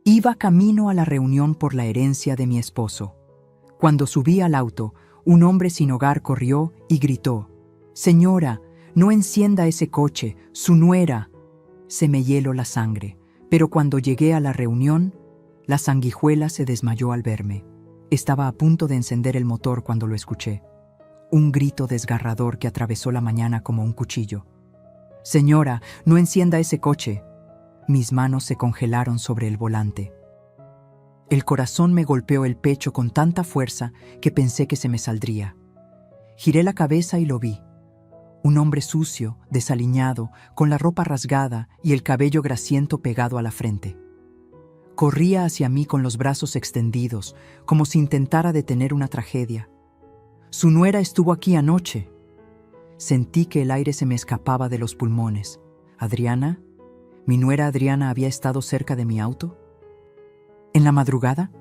Iba camino a la reunión por la herencia de mi esposo. Cuando subí al auto, un hombre sin hogar corrió y gritó: «Señora, no encienda ese coche, su nuera». Se me hieló la sangre, pero cuando llegué a la reunión, la sanguijuela se desmayó al verme. Estaba a punto de encender el motor cuando lo escuché. Un grito desgarrador que atravesó la mañana como un cuchillo. «Señora, no encienda ese coche». Mis manos se congelaron sobre el volante. El corazón me golpeó el pecho con tanta fuerza que pensé que se me saldría. Giré la cabeza y lo vi. Un hombre sucio, desaliñado, con la ropa rasgada y el cabello grasiento pegado a la frente. Corría hacia mí con los brazos extendidos, como si intentara detener una tragedia. «Su nuera estuvo aquí anoche». Sentí que el aire se me escapaba de los pulmones. ¿Adriana? ¿Mi nuera Adriana había estado cerca de mi auto? ¿En la madrugada?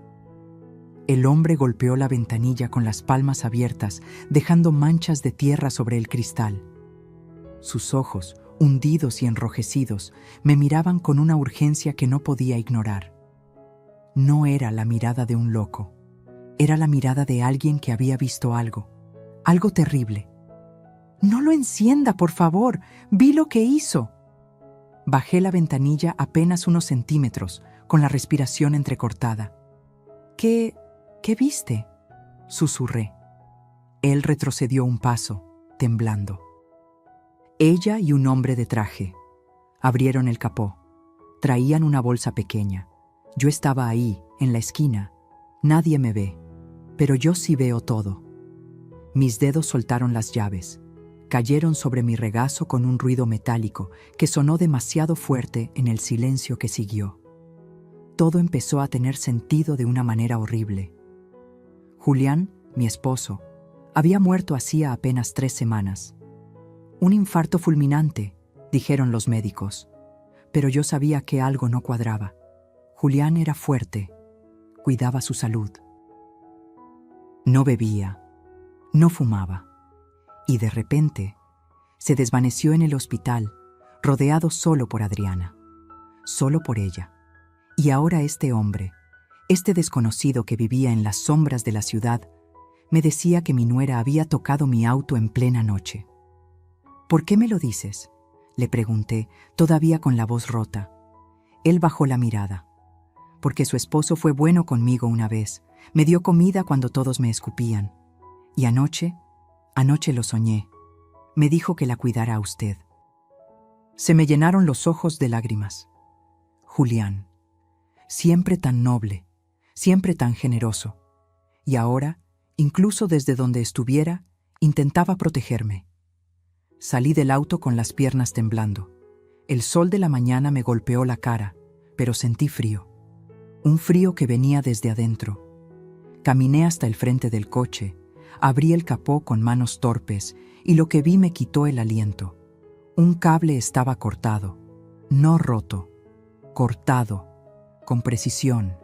El hombre golpeó la ventanilla con las palmas abiertas, dejando manchas de tierra sobre el cristal. Sus ojos, hundidos y enrojecidos, me miraban con una urgencia que no podía ignorar. No era la mirada de un loco. Era la mirada de alguien que había visto algo terrible. «No lo encienda, por favor. Vi lo que hizo». Bajé la ventanilla apenas unos centímetros, con la respiración entrecortada. ¿Qué viste?», susurré. Él retrocedió un paso, temblando. Ella y un hombre de traje. Abrieron el capó. Traían una bolsa pequeña. Yo estaba ahí, en la esquina. Nadie me ve, pero yo sí veo todo. Mis dedos soltaron las llaves. Cayeron sobre mi regazo con un ruido metálico que sonó demasiado fuerte en el silencio que siguió. Todo empezó a tener sentido de una manera horrible. Julián, mi esposo, había muerto hacía apenas 3 semanas. Un infarto fulminante, dijeron los médicos, pero yo sabía que algo no cuadraba. Julián era fuerte, cuidaba su salud. No bebía, no fumaba, y de repente se desvaneció en el hospital, rodeado solo por Adriana, solo por ella. Y ahora este hombre, este desconocido que vivía en las sombras de la ciudad, me decía que mi nuera había tocado mi auto en plena noche. «¿Por qué me lo dices?», le pregunté, todavía con la voz rota. Él bajó la mirada. «Porque su esposo fue bueno conmigo una vez, me dio comida cuando todos me escupían. Y anoche lo soñé. Me dijo que la cuidara a usted». Se me llenaron los ojos de lágrimas. Julián, siempre tan noble, siempre tan generoso. Y ahora, incluso desde donde estuviera, intentaba protegerme. Salí del auto con las piernas temblando. El sol de la mañana me golpeó la cara, pero sentí frío. Un frío que venía desde adentro. Caminé hasta el frente del coche, abrí el capó con manos torpes y lo que vi me quitó el aliento. Un cable estaba cortado, no roto, cortado, con precisión.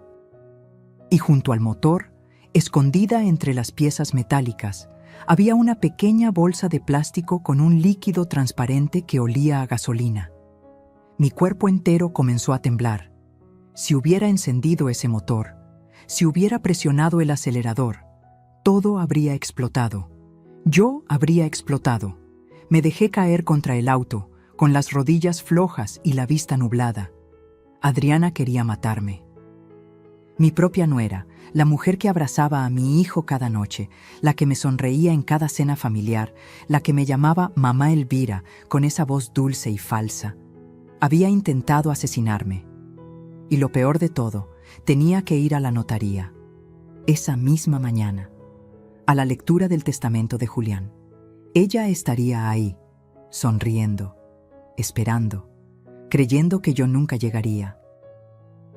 Y junto al motor, escondida entre las piezas metálicas, había una pequeña bolsa de plástico con un líquido transparente que olía a gasolina. Mi cuerpo entero comenzó a temblar. Si hubiera encendido ese motor, si hubiera presionado el acelerador, todo habría explotado. Yo habría explotado. Me dejé caer contra el auto, con las rodillas flojas y la vista nublada. Adriana quería matarme. Mi propia nuera, la mujer que abrazaba a mi hijo cada noche, la que me sonreía en cada cena familiar, la que me llamaba Mamá Elvira con esa voz dulce y falsa, había intentado asesinarme. Y lo peor de todo, tenía que ir a la notaría, esa misma mañana, a la lectura del testamento de Julián. Ella estaría ahí, sonriendo, esperando, creyendo que yo nunca llegaría.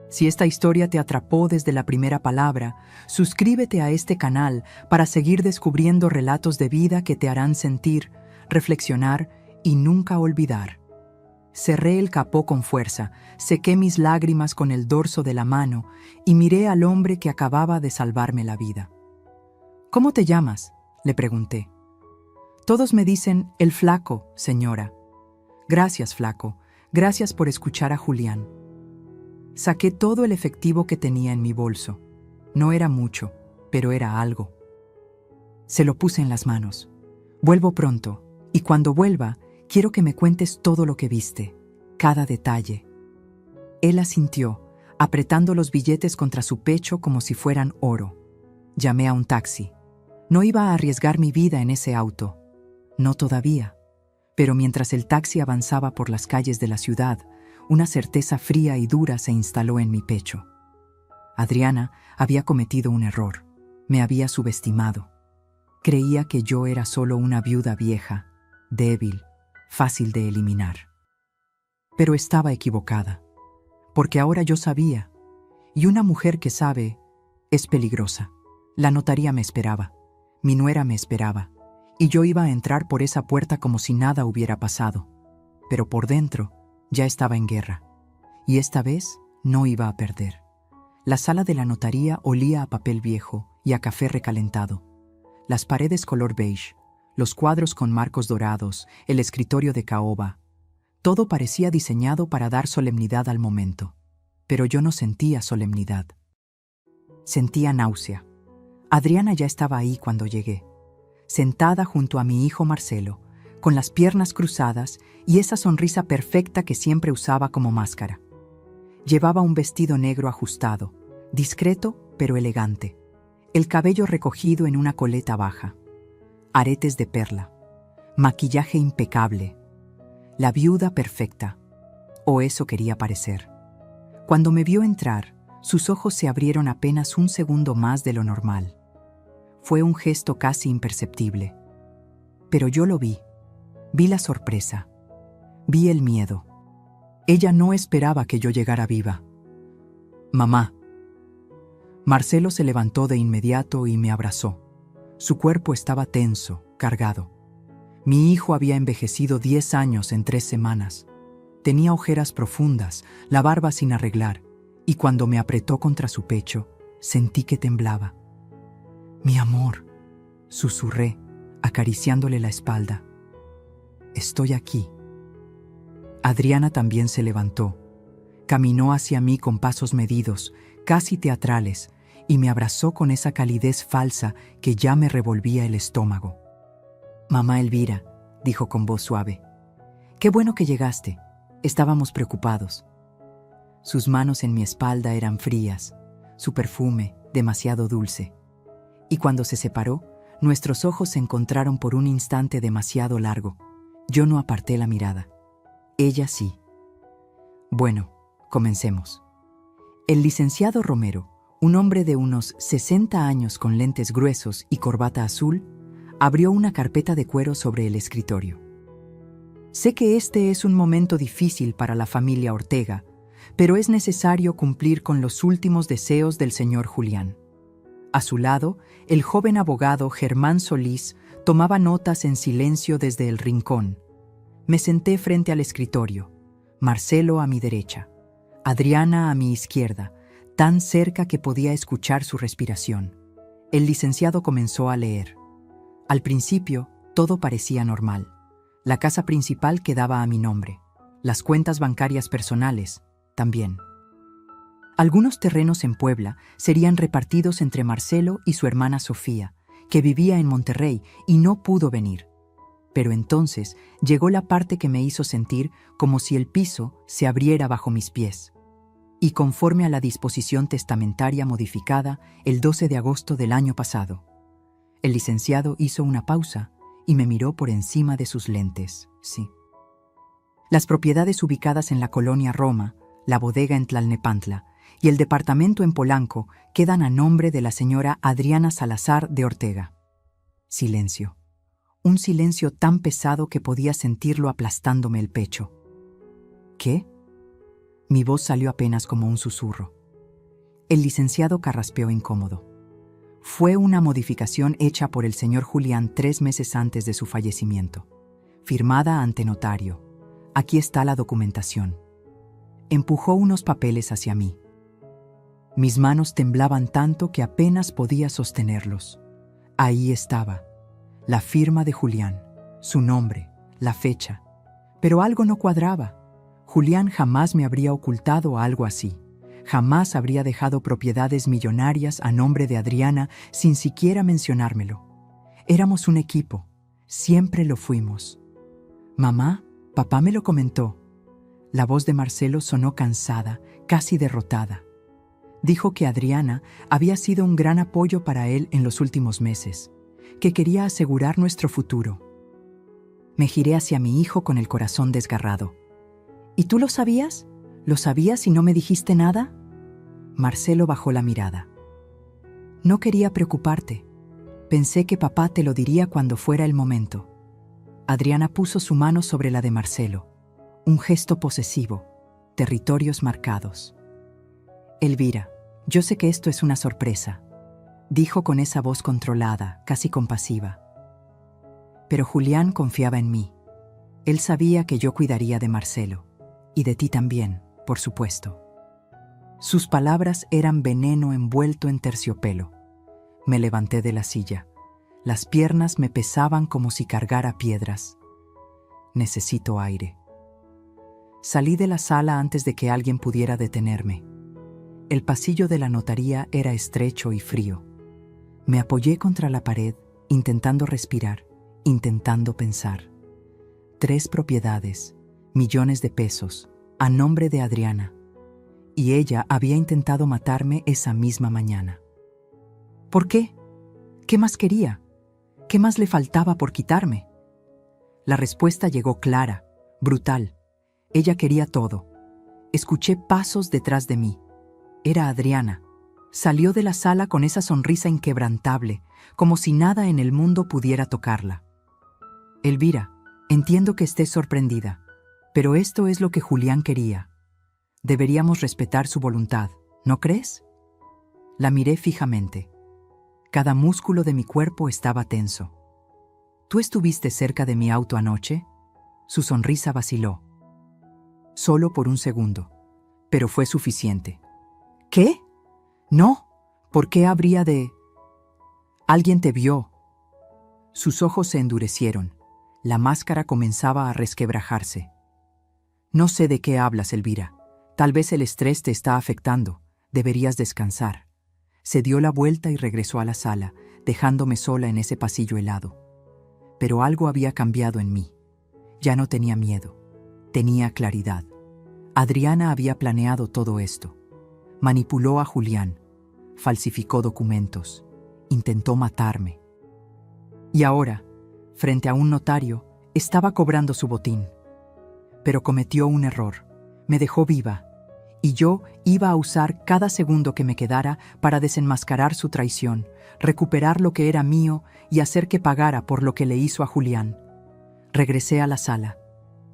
Si esta historia te atrapó desde la primera palabra, suscríbete a este canal para seguir descubriendo relatos de vida que te harán sentir, reflexionar y nunca olvidar. Cerré el capó con fuerza, sequé mis lágrimas con el dorso de la mano y miré al hombre que acababa de salvarme la vida. «¿Cómo te llamas?», le pregunté. «Todos me dicen el Flaco, señora». «Gracias, Flaco. Gracias por escuchar a Julián». Saqué todo el efectivo que tenía en mi bolso. No era mucho, pero era algo. Se lo puse en las manos. Vuelvo pronto, y cuando vuelva, quiero que me cuentes todo lo que viste, cada detalle. Él asintió, apretando los billetes contra su pecho como si fueran oro. Llamé a un taxi. No iba a arriesgar mi vida en ese auto. No todavía. Pero mientras el taxi avanzaba por las calles de la ciudad, una certeza fría y dura se instaló en mi pecho. Adriana había cometido un error. Me había subestimado. Creía que yo era solo una viuda vieja, débil, fácil de eliminar. Pero estaba equivocada, porque ahora yo sabía, y una mujer que sabe es peligrosa. La notaría me esperaba, mi nuera me esperaba, y yo iba a entrar por esa puerta como si nada hubiera pasado. Pero por dentro ya estaba en guerra, y esta vez no iba a perder. La sala de la notaría olía a papel viejo y a café recalentado. Las paredes color beige, los cuadros con marcos dorados, el escritorio de caoba. Todo parecía diseñado para dar solemnidad al momento. Pero yo no sentía solemnidad. Sentía náusea. Adriana ya estaba ahí cuando llegué, sentada junto a mi hijo Marcelo, con las piernas cruzadas y esa sonrisa perfecta que siempre usaba como máscara. Llevaba un vestido negro ajustado, discreto pero elegante, el cabello recogido en una coleta baja, aretes de perla, maquillaje impecable, la viuda perfecta, o eso quería parecer. Cuando me vio entrar, sus ojos se abrieron apenas un segundo más de lo normal. Fue un gesto casi imperceptible. Pero yo lo vi. Vi la sorpresa. Vi el miedo. Ella no esperaba que yo llegara viva. «Mamá». Marcelo se levantó de inmediato y me abrazó. Su cuerpo estaba tenso, cargado. Mi hijo había envejecido 10 años en 3 semanas. Tenía ojeras profundas, la barba sin arreglar, y cuando me apretó contra su pecho, sentí que temblaba. «Mi amor», susurré, acariciándole la espalda. «Estoy aquí». Adriana también se levantó. Caminó hacia mí con pasos medidos, casi teatrales, y me abrazó con esa calidez falsa que ya me revolvía el estómago. «Mamá Elvira», dijo con voz suave, «qué bueno que llegaste. Estábamos preocupados». Sus manos en mi espalda eran frías, su perfume demasiado dulce. Y cuando se separó, nuestros ojos se encontraron por un instante demasiado largo. Yo no aparté la mirada. Ella sí. «Bueno, comencemos». El licenciado Romero, un hombre de unos 60 años con lentes gruesos y corbata azul, abrió una carpeta de cuero sobre el escritorio. «Sé que este es un momento difícil para la familia Ortega, pero es necesario cumplir con los últimos deseos del señor Julián». A su lado, el joven abogado Germán Solís tomaba notas en silencio desde el rincón. Me senté frente al escritorio, Marcelo a mi derecha, Adriana a mi izquierda, tan cerca que podía escuchar su respiración. El licenciado comenzó a leer. Al principio, todo parecía normal. La casa principal quedaba a mi nombre. Las cuentas bancarias personales, también. Algunos terrenos en Puebla serían repartidos entre Marcelo y su hermana Sofía, que vivía en Monterrey y no pudo venir. Pero entonces llegó la parte que me hizo sentir como si el piso se abriera bajo mis pies. Y conforme a la disposición testamentaria modificada el 12 de agosto del año pasado. El licenciado hizo una pausa y me miró por encima de sus lentes. Sí. Las propiedades ubicadas en la colonia Roma, la bodega en Tlalnepantla y el departamento en Polanco quedan a nombre de la señora Adriana Salazar de Ortega. Silencio. Un silencio tan pesado que podía sentirlo aplastándome el pecho. ¿Qué? Mi voz salió apenas como un susurro. El licenciado carraspeó incómodo. Fue una modificación hecha por el señor Julián 3 meses antes de su fallecimiento. Firmada ante notario. Aquí está la documentación. Empujó unos papeles hacia mí. Mis manos temblaban tanto que apenas podía sostenerlos. Ahí estaba, la firma de Julián, su nombre, la fecha. Pero algo no cuadraba. Julián jamás me habría ocultado algo así. Jamás habría dejado propiedades millonarias a nombre de Adriana sin siquiera mencionármelo. Éramos un equipo. Siempre lo fuimos. Mamá, papá me lo comentó. La voz de Marcelo sonó cansada, casi derrotada. Dijo que Adriana había sido un gran apoyo para él en los últimos meses, que quería asegurar nuestro futuro. Me giré hacia mi hijo con el corazón desgarrado. ¿Y tú lo sabías? ¿Lo sabías y no me dijiste nada? Marcelo bajó la mirada. No quería preocuparte. Pensé que papá te lo diría cuando fuera el momento. Adriana puso su mano sobre la de Marcelo. Un gesto posesivo, territorios marcados. Elvira, yo sé que esto es una sorpresa, dijo con esa voz controlada, casi compasiva. Pero Julián confiaba en mí. Él sabía que yo cuidaría de Marcelo, y de ti también, por supuesto. Sus palabras eran veneno envuelto en terciopelo. Me levanté de la silla. Las piernas me pesaban como si cargara piedras. Necesito aire. Salí de la sala antes de que alguien pudiera detenerme. El pasillo de la notaría era estrecho y frío. Me apoyé contra la pared, intentando respirar, intentando pensar. 3 propiedades, millones de pesos, a nombre de Adriana. Y ella había intentado matarme esa misma mañana. ¿Por qué? ¿Qué más quería? ¿Qué más le faltaba por quitarme? La respuesta llegó clara, brutal. Ella quería todo. Escuché pasos detrás de mí. Era Adriana. Salió de la sala con esa sonrisa inquebrantable, como si nada en el mundo pudiera tocarla. Elvira, entiendo que estés sorprendida, pero esto es lo que Julián quería. Deberíamos respetar su voluntad, ¿no crees? La miré fijamente. Cada músculo de mi cuerpo estaba tenso. ¿Tú estuviste cerca de mi auto anoche? Su sonrisa vaciló. Solo por un segundo, pero fue suficiente. ¿Qué? No, ¿por qué habría de...? Alguien te vio. Sus ojos se endurecieron. La máscara comenzaba a resquebrajarse. No sé de qué hablas, Elvira. Tal vez el estrés te está afectando. Deberías descansar. Se dio la vuelta y regresó a la sala, dejándome sola en ese pasillo helado. Pero algo había cambiado en mí. Ya no tenía miedo. Tenía claridad. Adriana había planeado todo esto. Manipuló a Julián, falsificó documentos, intentó matarme. Y ahora, frente a un notario, estaba cobrando su botín. Pero cometió un error, me dejó viva, y yo iba a usar cada segundo que me quedara para desenmascarar su traición, recuperar lo que era mío y hacer que pagara por lo que le hizo a Julián. Regresé a la sala,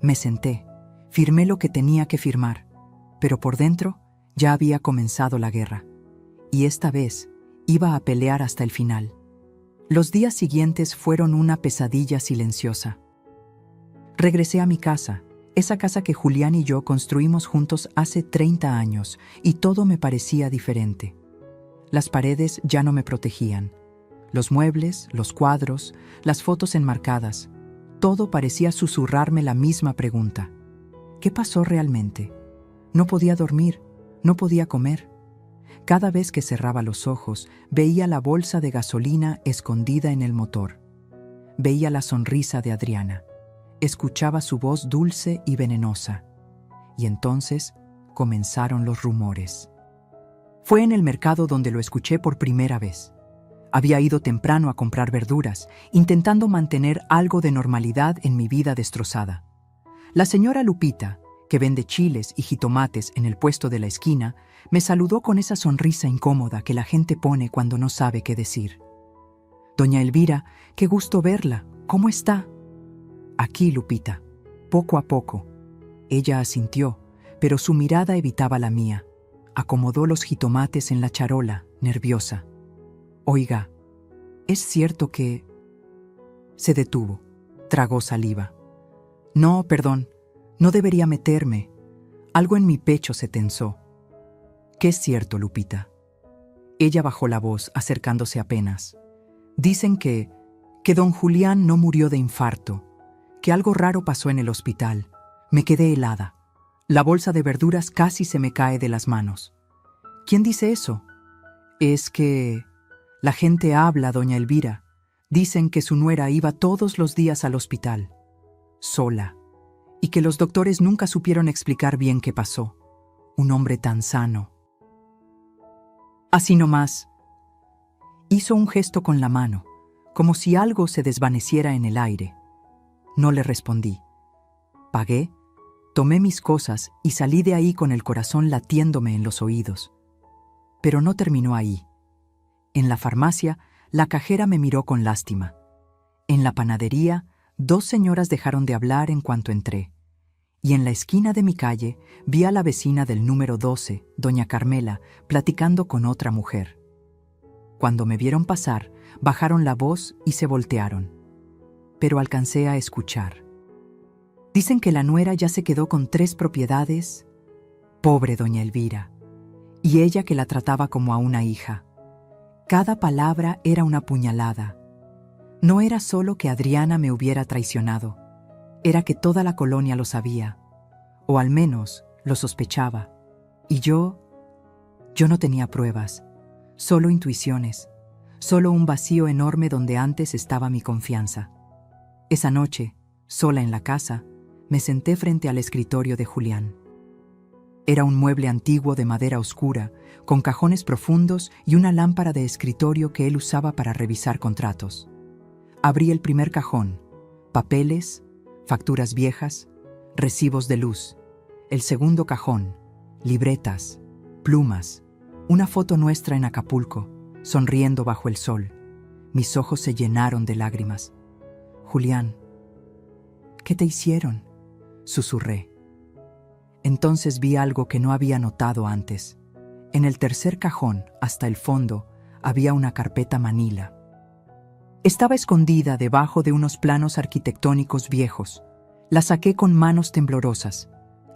me senté, firmé lo que tenía que firmar, pero por dentro ya había comenzado la guerra, y esta vez iba a pelear hasta el final. Los días siguientes fueron una pesadilla silenciosa. Regresé a mi casa, esa casa que Julián y yo construimos juntos hace 30 años, y todo me parecía diferente. Las paredes ya no me protegían. Los muebles, los cuadros, las fotos enmarcadas, todo parecía susurrarme la misma pregunta. ¿Qué pasó realmente? No podía dormir. No podía comer. Cada vez que cerraba los ojos, veía la bolsa de gasolina escondida en el motor. Veía la sonrisa de Adriana. Escuchaba su voz dulce y venenosa. Y entonces comenzaron los rumores. Fue en el mercado donde lo escuché por primera vez. Había ido temprano a comprar verduras, intentando mantener algo de normalidad en mi vida destrozada. La señora Lupita, que vende chiles y jitomates en el puesto de la esquina, me saludó con esa sonrisa incómoda que la gente pone cuando no sabe qué decir. Doña Elvira, qué gusto verla. ¿Cómo está? Aquí, Lupita. Poco a poco. Ella asintió, pero su mirada evitaba la mía. Acomodó los jitomates en la charola, nerviosa. Oiga, ¿es cierto que...? Se detuvo. Tragó saliva. No, perdón. No debería meterme. Algo en mi pecho se tensó. ¿Qué es cierto, Lupita? Ella bajó la voz, acercándose apenas. Dicen que don Julián no murió de infarto, que algo raro pasó en el hospital. Me quedé helada. La bolsa de verduras casi se me cae de las manos. ¿Quién dice eso? Es que la gente habla, doña Elvira. Dicen que su nuera iba todos los días al hospital, sola, y que los doctores nunca supieron explicar bien qué pasó. Un hombre tan sano. Así nomás. Hizo un gesto con la mano, como si algo se desvaneciera en el aire. No le respondí. Pagué, tomé mis cosas y salí de ahí con el corazón latiéndome en los oídos. Pero no terminó ahí. En la farmacia, la cajera me miró con lástima. En la panadería, 2 señoras dejaron de hablar en cuanto entré. Y en la esquina de mi calle vi a la vecina del número 12, doña Carmela, platicando con otra mujer. Cuando me vieron pasar, bajaron la voz y se voltearon. Pero alcancé a escuchar. Dicen que la nuera ya se quedó con 3 propiedades. Pobre doña Elvira. Y ella que la trataba como a una hija. Cada palabra era una puñalada. No era solo que Adriana me hubiera traicionado, era que toda la colonia lo sabía, o al menos lo sospechaba. Y yo no tenía pruebas, solo intuiciones, solo un vacío enorme donde antes estaba mi confianza. Esa noche, sola en la casa, me senté frente al escritorio de Julián. Era un mueble antiguo de madera oscura, con cajones profundos y una lámpara de escritorio que él usaba para revisar contratos. Abrí el primer cajón, papeles, facturas viejas, recibos de luz. El segundo cajón, libretas, plumas, una foto nuestra en Acapulco, sonriendo bajo el sol. Mis ojos se llenaron de lágrimas. Julián, ¿qué te hicieron?, susurré. Entonces vi algo que no había notado antes. En el tercer cajón, hasta el fondo, había una carpeta manila. Estaba escondida debajo de unos planos arquitectónicos viejos. La saqué con manos temblorosas.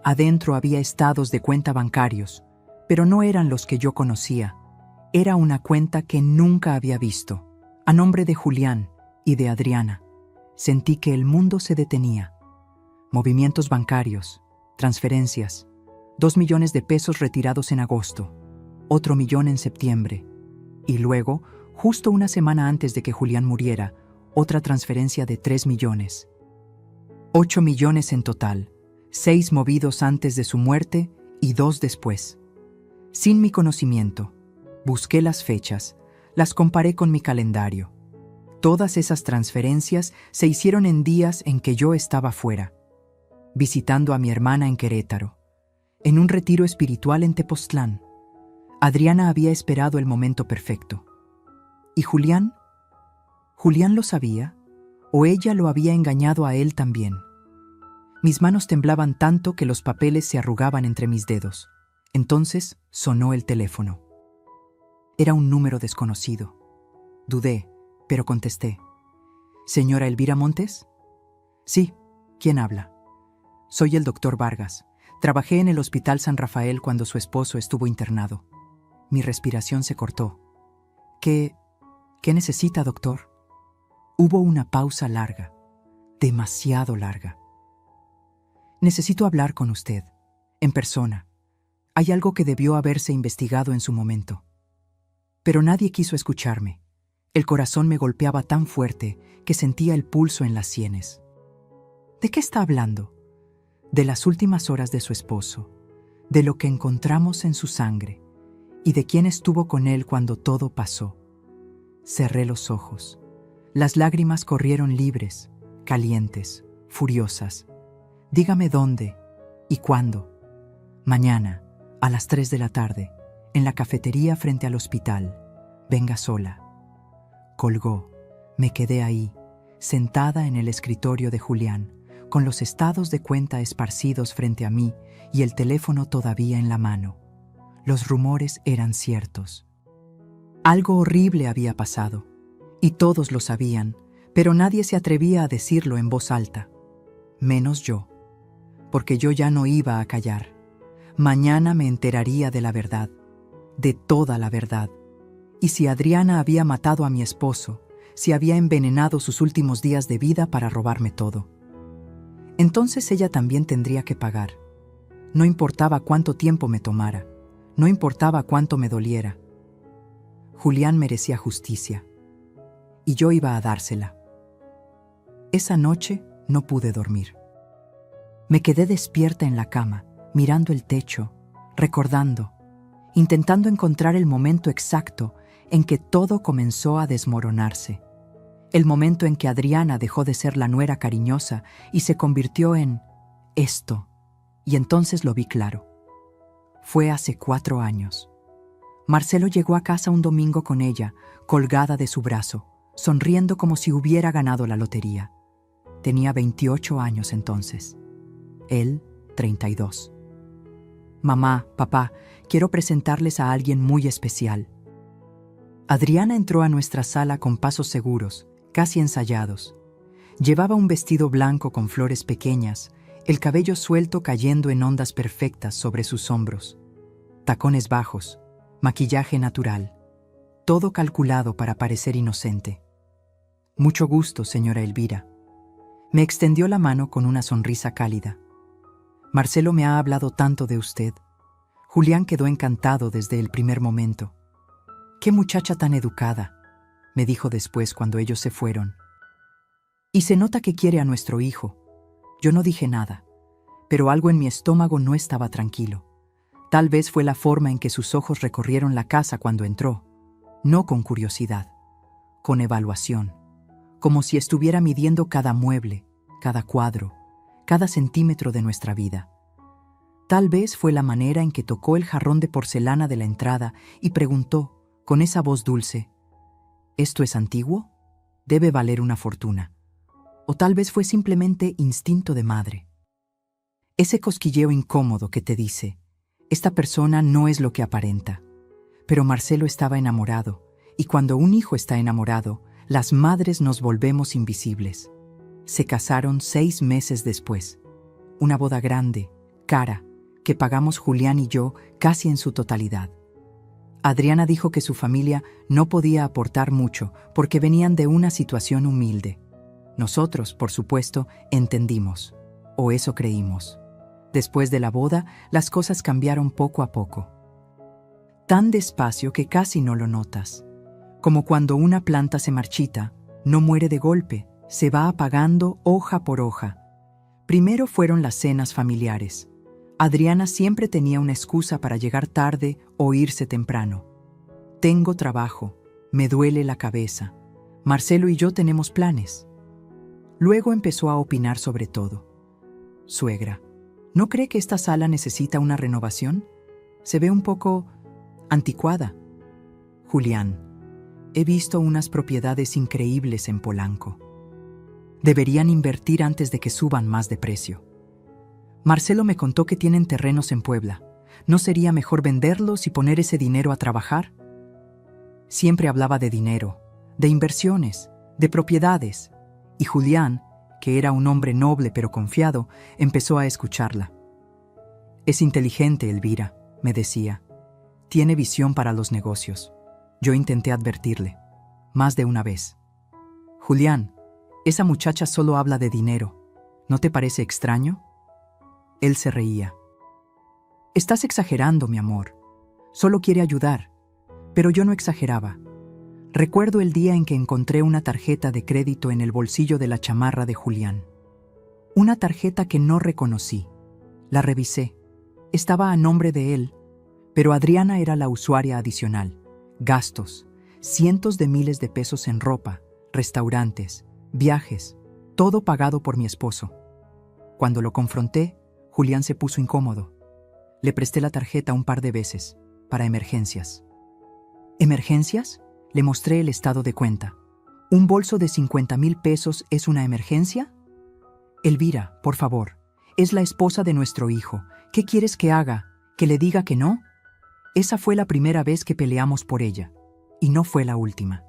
Adentro había estados de cuenta bancarios, pero no eran los que yo conocía. Era una cuenta que nunca había visto, a nombre de Julián y de Adriana. Sentí que el mundo se detenía. Movimientos bancarios, transferencias, 2 millones de pesos retirados en agosto, otro millón en septiembre, y luego, justo una semana antes de que Julián muriera, otra transferencia de 3 millones. 8 millones en total, 6 movidos antes de su muerte y 2 después. Sin mi conocimiento, busqué las fechas, las comparé con mi calendario. Todas esas transferencias se hicieron en días en que yo estaba fuera, visitando a mi hermana en Querétaro, en un retiro espiritual en Tepoztlán. Adriana había esperado el momento perfecto. ¿Y Julián? ¿Julián lo sabía? ¿O ella lo había engañado a él también? Mis manos temblaban tanto que los papeles se arrugaban entre mis dedos. Entonces sonó el teléfono. Era un número desconocido. Dudé, pero contesté. ¿Señora Elvira Montes? Sí, ¿quién habla? Soy el doctor Vargas. Trabajé en el Hospital San Rafael cuando su esposo estuvo internado. Mi respiración se cortó. ¿Qué necesita, doctor? Hubo una pausa larga, demasiado larga. Necesito hablar con usted, en persona. Hay algo que debió haberse investigado en su momento. Pero nadie quiso escucharme. El corazón me golpeaba tan fuerte que sentía el pulso en las sienes. ¿De qué está hablando? De las últimas horas de su esposo, de lo que encontramos en su sangre y de quién estuvo con él cuando todo pasó. Cerré los ojos. Las lágrimas corrieron libres, calientes, furiosas. Dígame dónde y cuándo. Mañana, a las 3 de la tarde, en la cafetería frente al hospital. Venga sola. Colgó. Me quedé ahí, sentada en el escritorio de Julián, con los estados de cuenta esparcidos frente a mí y el teléfono todavía en la mano. Los rumores eran ciertos. Algo horrible había pasado, y todos lo sabían, pero nadie se atrevía a decirlo en voz alta. Menos yo, porque yo ya no iba a callar. Mañana me enteraría de la verdad, de toda la verdad. Y si Adriana había matado a mi esposo, si había envenenado sus últimos días de vida para robarme todo. Entonces ella también tendría que pagar. No importaba cuánto tiempo me tomara, no importaba cuánto me doliera. Julián merecía justicia, y yo iba a dársela. Esa noche no pude dormir. Me quedé despierta en la cama, mirando el techo, recordando, intentando encontrar el momento exacto en que todo comenzó a desmoronarse. El momento en que Adriana dejó de ser la nuera cariñosa y se convirtió en esto. Y entonces lo vi claro. Fue hace 4 años. Marcelo llegó a casa un domingo con ella, colgada de su brazo, sonriendo como si hubiera ganado la lotería. Tenía 28 años entonces. Él, 32. Mamá, papá, quiero presentarles a alguien muy especial. Adriana entró a nuestra sala con pasos seguros, casi ensayados. Llevaba un vestido blanco con flores pequeñas, el cabello suelto cayendo en ondas perfectas sobre sus hombros. Tacones bajos, maquillaje natural, todo calculado para parecer inocente. Mucho gusto, señora Elvira. Me extendió la mano con una sonrisa cálida. Marcelo me ha hablado tanto de usted. Julián quedó encantado desde el primer momento. «Qué muchacha tan educada», me dijo después cuando ellos se fueron. «Y se nota que quiere a nuestro hijo». Yo no dije nada, pero algo en mi estómago no estaba tranquilo. Tal vez fue la forma en que sus ojos recorrieron la casa cuando entró, no con curiosidad, con evaluación, como si estuviera midiendo cada mueble, cada cuadro, cada centímetro de nuestra vida. Tal vez fue la manera en que tocó el jarrón de porcelana de la entrada y preguntó, con esa voz dulce, ¿esto es antiguo? Debe valer una fortuna. O tal vez fue simplemente instinto de madre. Ese cosquilleo incómodo que te dice, esta persona no es lo que aparenta. Pero Marcelo estaba enamorado, y cuando un hijo está enamorado, las madres nos volvemos invisibles. Se casaron 6 meses después. Una boda grande, cara, que pagamos Julián y yo casi en su totalidad. Adriana dijo que su familia no podía aportar mucho porque venían de una situación humilde. Nosotros, por supuesto, entendimos, o eso creímos. Después de la boda, las cosas cambiaron poco a poco. Tan despacio que casi no lo notas. Como cuando una planta se marchita, no muere de golpe, se va apagando hoja por hoja. Primero fueron las cenas familiares. Adriana siempre tenía una excusa para llegar tarde o irse temprano. Tengo trabajo, me duele la cabeza. Marcelo y yo tenemos planes. Luego empezó a opinar sobre todo. Suegra, ¿no cree que esta sala necesita una renovación? Se ve un poco anticuada. Julián, he visto unas propiedades increíbles en Polanco. Deberían invertir antes de que suban más de precio. Marcelo me contó que tienen terrenos en Puebla. ¿No sería mejor venderlos y poner ese dinero a trabajar? Siempre hablaba de dinero, de inversiones, de propiedades. Y Julián, que era un hombre noble pero confiado, empezó a escucharla. Es inteligente, Elvira, me decía. Tiene visión para los negocios. Yo intenté advertirle, más de una vez. Julián, esa muchacha solo habla de dinero. ¿No te parece extraño? Él se reía. Estás exagerando, mi amor. Solo quiere ayudar. Pero yo no exageraba. Recuerdo el día en que encontré una tarjeta de crédito en el bolsillo de la chamarra de Julián. Una tarjeta que no reconocí. La revisé. Estaba a nombre de él, pero Adriana era la usuaria adicional. Gastos, cientos de miles de pesos en ropa, restaurantes, viajes, todo pagado por mi esposo. Cuando lo confronté, Julián se puso incómodo. Le presté la tarjeta un par de veces, para emergencias. ¿Emergencias? Le mostré el estado de cuenta. ¿Un bolso de 50,000 pesos es una emergencia? Elvira, por favor, es la esposa de nuestro hijo. ¿Qué quieres que haga? ¿Que le diga que no? Esa fue la primera vez que peleamos por ella, y no fue la última.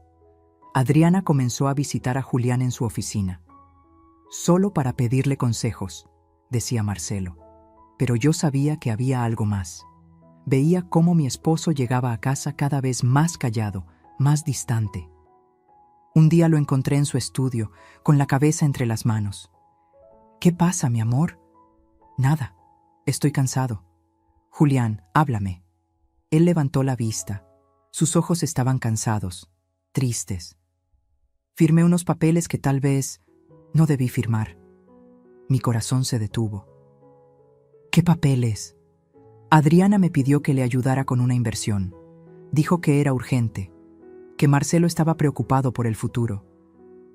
Adriana comenzó a visitar a Julián en su oficina. Solo para pedirle consejos, decía Marcelo. Pero yo sabía que había algo más. Veía cómo mi esposo llegaba a casa cada vez más callado, más distante. Un día lo encontré en su estudio, con la cabeza entre las manos. ¿Qué pasa, mi amor? Nada. Estoy cansado. Julián, háblame. Él levantó la vista. Sus ojos estaban cansados, tristes. Firmé unos papeles que tal vez no debí firmar. Mi corazón se detuvo. ¿Qué papeles? Adriana me pidió que le ayudara con una inversión. Dijo que era urgente, que Marcelo estaba preocupado por el futuro.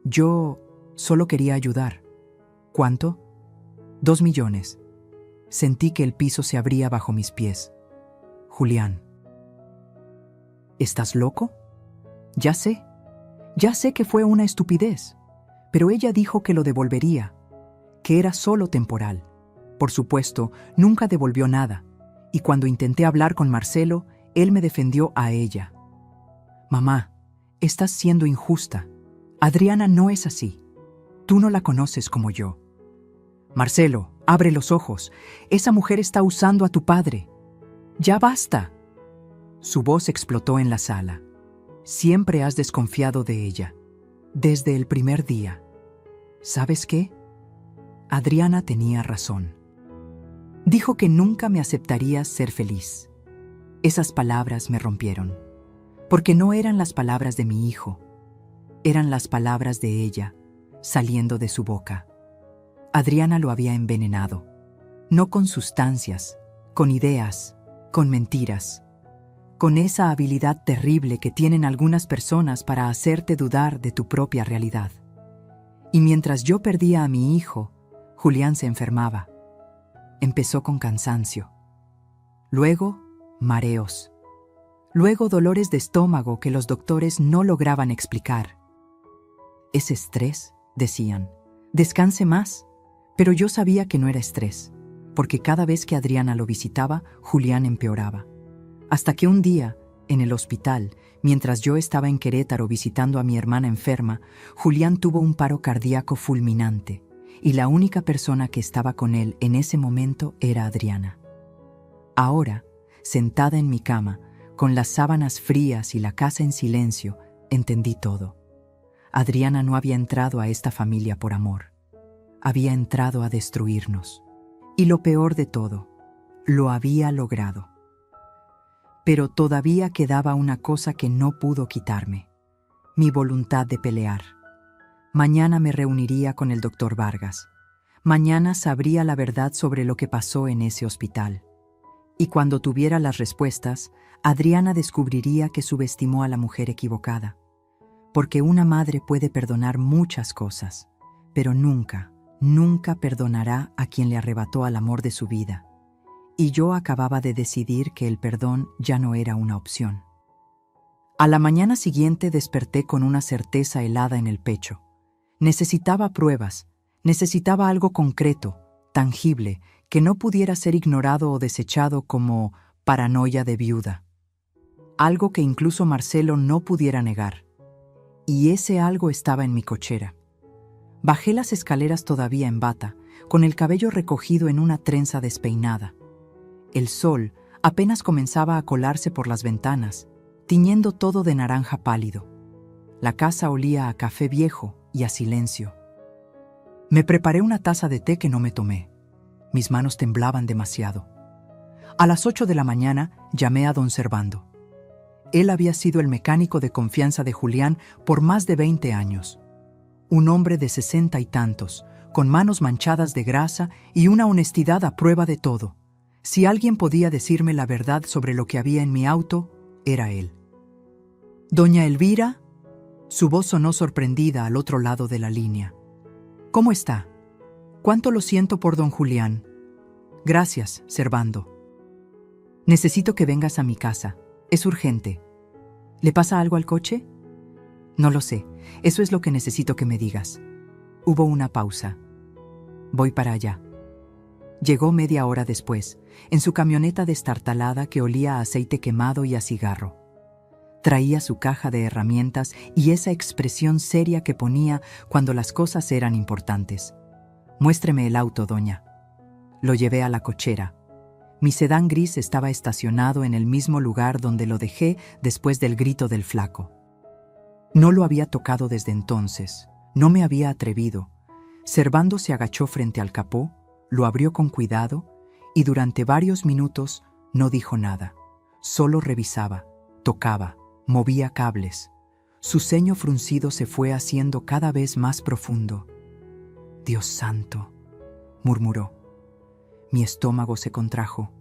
Yo solo quería ayudar. ¿Cuánto? 2 millones. Sentí que el piso se abría bajo mis pies. Julián. ¿Estás loco? Ya sé que fue una estupidez, pero ella dijo que lo devolvería, que era solo temporal. Por supuesto, nunca devolvió nada, y cuando intenté hablar con Marcelo, él me defendió a ella. Mamá, estás siendo injusta. Adriana no es así. Tú no la conoces como yo. Marcelo, abre los ojos. Esa mujer está usando a tu padre. ¡Ya basta! Su voz explotó en la sala. Siempre has desconfiado de ella. Desde el primer día. ¿Sabes qué? Adriana tenía razón. Dijo que nunca me aceptaría ser feliz. Esas palabras me rompieron. Porque no eran las palabras de mi hijo. Eran las palabras de ella, saliendo de su boca. Adriana lo había envenenado. No con sustancias, con ideas, con mentiras. Con esa habilidad terrible que tienen algunas personas para hacerte dudar de tu propia realidad. Y mientras yo perdía a mi hijo, Julián se enfermaba. Empezó con cansancio. Luego, mareos. Luego dolores de estómago que los doctores no lograban explicar. ¿Es estrés?, decían. Descanse más. Pero yo sabía que no era estrés, porque cada vez que Adriana lo visitaba, Julián empeoraba. Hasta que un día, en el hospital, mientras yo estaba en Querétaro visitando a mi hermana enferma, Julián tuvo un paro cardíaco fulminante, y la única persona que estaba con él en ese momento era Adriana. Ahora, sentada en mi cama, con las sábanas frías y la casa en silencio, entendí todo. Adriana no había entrado a esta familia por amor. Había entrado a destruirnos. Y lo peor de todo, lo había logrado. Pero todavía quedaba una cosa que no pudo quitarme: mi voluntad de pelear. Mañana me reuniría con el doctor Vargas. Mañana sabría la verdad sobre lo que pasó en ese hospital. Y cuando tuviera las respuestas, Adriana descubriría que subestimó a la mujer equivocada. Porque una madre puede perdonar muchas cosas, pero nunca perdonará a quien le arrebató al amor de su vida. Y yo acababa de decidir que el perdón ya no era una opción. A la mañana siguiente desperté con una certeza helada en el pecho. Necesitaba pruebas, necesitaba algo concreto, tangible, que no pudiera ser ignorado o desechado como paranoia de viuda. Algo que incluso Marcelo no pudiera negar. Y ese algo estaba en mi cochera. Bajé las escaleras todavía en bata, con el cabello recogido en una trenza despeinada. El sol apenas comenzaba a colarse por las ventanas, tiñendo todo de naranja pálido. La casa olía a café viejo y a silencio. Me preparé una taza de té que no me tomé. Mis manos temblaban demasiado. A las 8 de la mañana llamé a don Servando. Él había sido el mecánico de confianza de Julián por más de 20 años. Un hombre de 60 y tantos, con manos manchadas de grasa y una honestidad a prueba de todo. Si alguien podía decirme la verdad sobre lo que había en mi auto, era él. «Doña Elvira», su voz sonó sorprendida al otro lado de la línea. «¿Cómo está? Cuánto lo siento por don Julián». «Gracias, Servando. Necesito que vengas a mi casa. Es urgente. ¿Le pasa algo al coche?» «No lo sé. Eso es lo que necesito que me digas». Hubo una pausa. «Voy para allá». Llegó media hora después, en su camioneta destartalada que olía a aceite quemado y a cigarro. Traía su caja de herramientas y esa expresión seria que ponía cuando las cosas eran importantes. «Muéstreme el auto, doña». Lo llevé a la cochera. Mi sedán gris estaba estacionado en el mismo lugar donde lo dejé después del grito del flaco. No lo había tocado desde entonces, no me había atrevido. Servando se agachó frente al capó, lo abrió con cuidado y durante varios minutos no dijo nada. Solo revisaba, tocaba, movía cables. Su ceño fruncido se fue haciendo cada vez más profundo. «Dios santo», murmuró. Mi estómago se contrajo.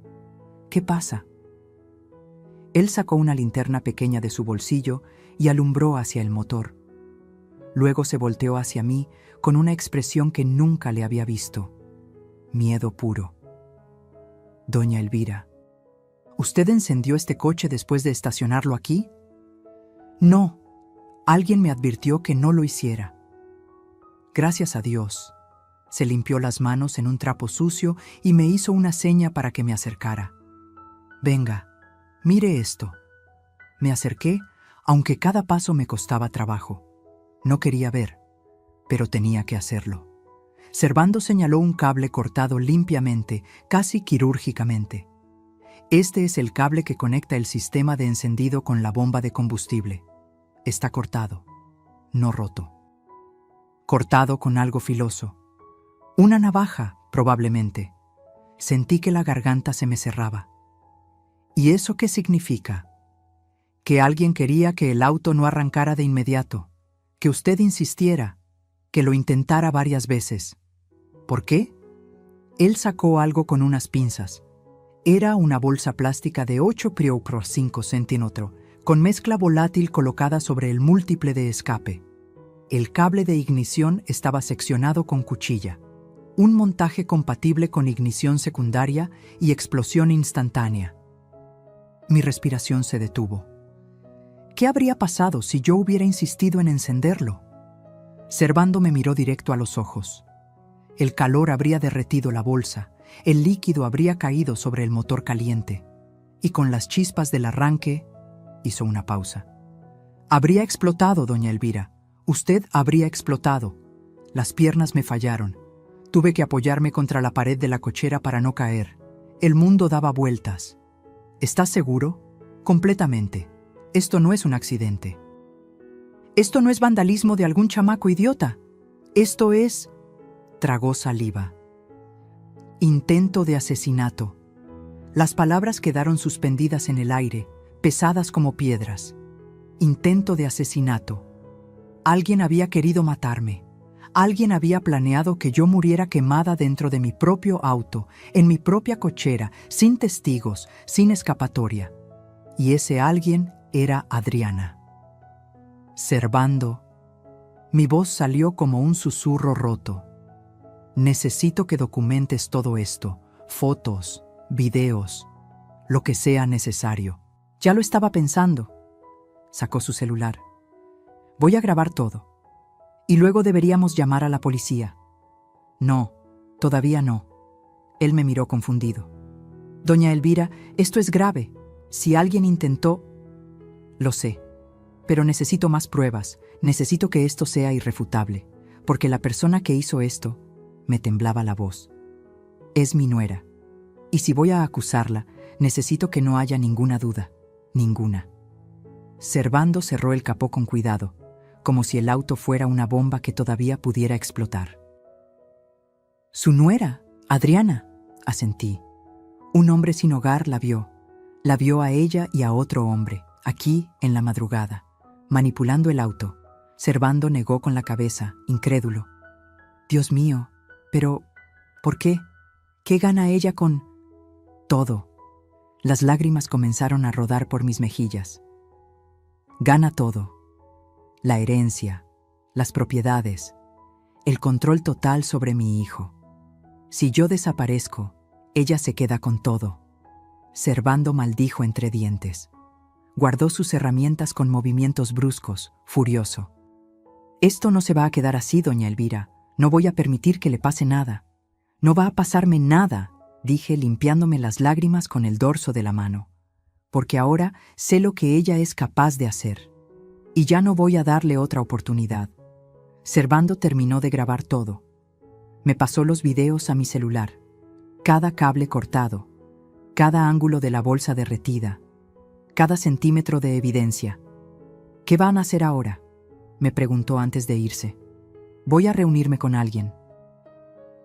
«¿Qué pasa?». Él sacó una linterna pequeña de su bolsillo y alumbró hacia el motor. Luego se volteó hacia mí con una expresión que nunca le había visto. Miedo puro. «Doña Elvira, ¿usted encendió este coche después de estacionarlo aquí?». «No, alguien me advirtió que no lo hiciera». «Gracias a Dios». Se limpió las manos en un trapo sucio y me hizo una seña para que me acercara. «Venga, mire esto». Me acerqué, aunque cada paso me costaba trabajo. No quería ver, pero tenía que hacerlo. Servando señaló un cable cortado limpiamente, casi quirúrgicamente. Este es el cable que conecta el sistema de encendido con la bomba de combustible. Está cortado, no roto. Cortado con algo filoso. Una navaja, probablemente. Sentí que la garganta se me cerraba. ¿Y eso qué significa? Que alguien quería que el auto no arrancara de inmediato, que usted insistiera, que lo intentara varias veces. ¿Por qué? Él sacó algo con unas pinzas. Era una bolsa plástica de 8 por 5 centímetros, con mezcla volátil colocada sobre el múltiple de escape. El cable de ignición estaba seccionado con cuchilla. Un montaje compatible con ignición secundaria y explosión instantánea. Mi respiración se detuvo. ¿Qué habría pasado si yo hubiera insistido en encenderlo? Servando me miró directo a los ojos. El calor habría derretido la bolsa, el líquido habría caído sobre el motor caliente, y con las chispas del arranque, hizo una pausa. Habría explotado, doña Elvira. Usted habría explotado. Las piernas me fallaron. Tuve que apoyarme contra la pared de la cochera para no caer. El mundo daba vueltas. ¿Estás seguro? Completamente. Esto no es un accidente. Esto no es vandalismo de algún chamaco idiota. Esto es... Tragó saliva. Intento de asesinato. Las palabras quedaron suspendidas en el aire, pesadas como piedras. Intento de asesinato. Alguien había querido matarme. Alguien había planeado que yo muriera quemada dentro de mi propio auto, en mi propia cochera, sin testigos, sin escapatoria. Y ese alguien era Adriana. Servando. Mi voz salió como un susurro roto. Necesito que documentes todo esto, fotos, videos, lo que sea necesario. Ya lo estaba pensando. Sacó su celular. Voy a grabar todo. Y luego deberíamos llamar a la policía. No, todavía no. Él me miró confundido. Doña Elvira, esto es grave. Si alguien intentó... Lo sé, pero necesito más pruebas. Necesito que esto sea irrefutable, porque la persona que hizo esto, me temblaba la voz. Es mi nuera. Y si voy a acusarla, necesito que no haya ninguna duda. Ninguna. Servando cerró el capó con cuidado, como si el auto fuera una bomba que todavía pudiera explotar. «Su nuera, Adriana», asentí. Un hombre sin hogar la vio a ella y a otro hombre, aquí en la madrugada, manipulando el auto. Servando negó con la cabeza, incrédulo. «Dios mío, pero, ¿por qué? ¿Qué gana ella con...?» «Todo». Las lágrimas comenzaron a rodar por mis mejillas. «Gana todo. La herencia, las propiedades, el control total sobre mi hijo. Si yo desaparezco, ella se queda con todo». Servando maldijo entre dientes. Guardó sus herramientas con movimientos bruscos, furioso. «Esto no se va a quedar así, doña Elvira. No voy a permitir que le pase nada. No va a pasarme nada», dije limpiándome las lágrimas con el dorso de la mano. «Porque ahora sé lo que ella es capaz de hacer. Y ya no voy a darle otra oportunidad». Servando terminó de grabar todo. Me pasó los videos a mi celular. Cada cable cortado, cada ángulo de la bolsa derretida, cada centímetro de evidencia. «¿Qué van a hacer ahora?», me preguntó antes de irse. «Voy a reunirme con alguien.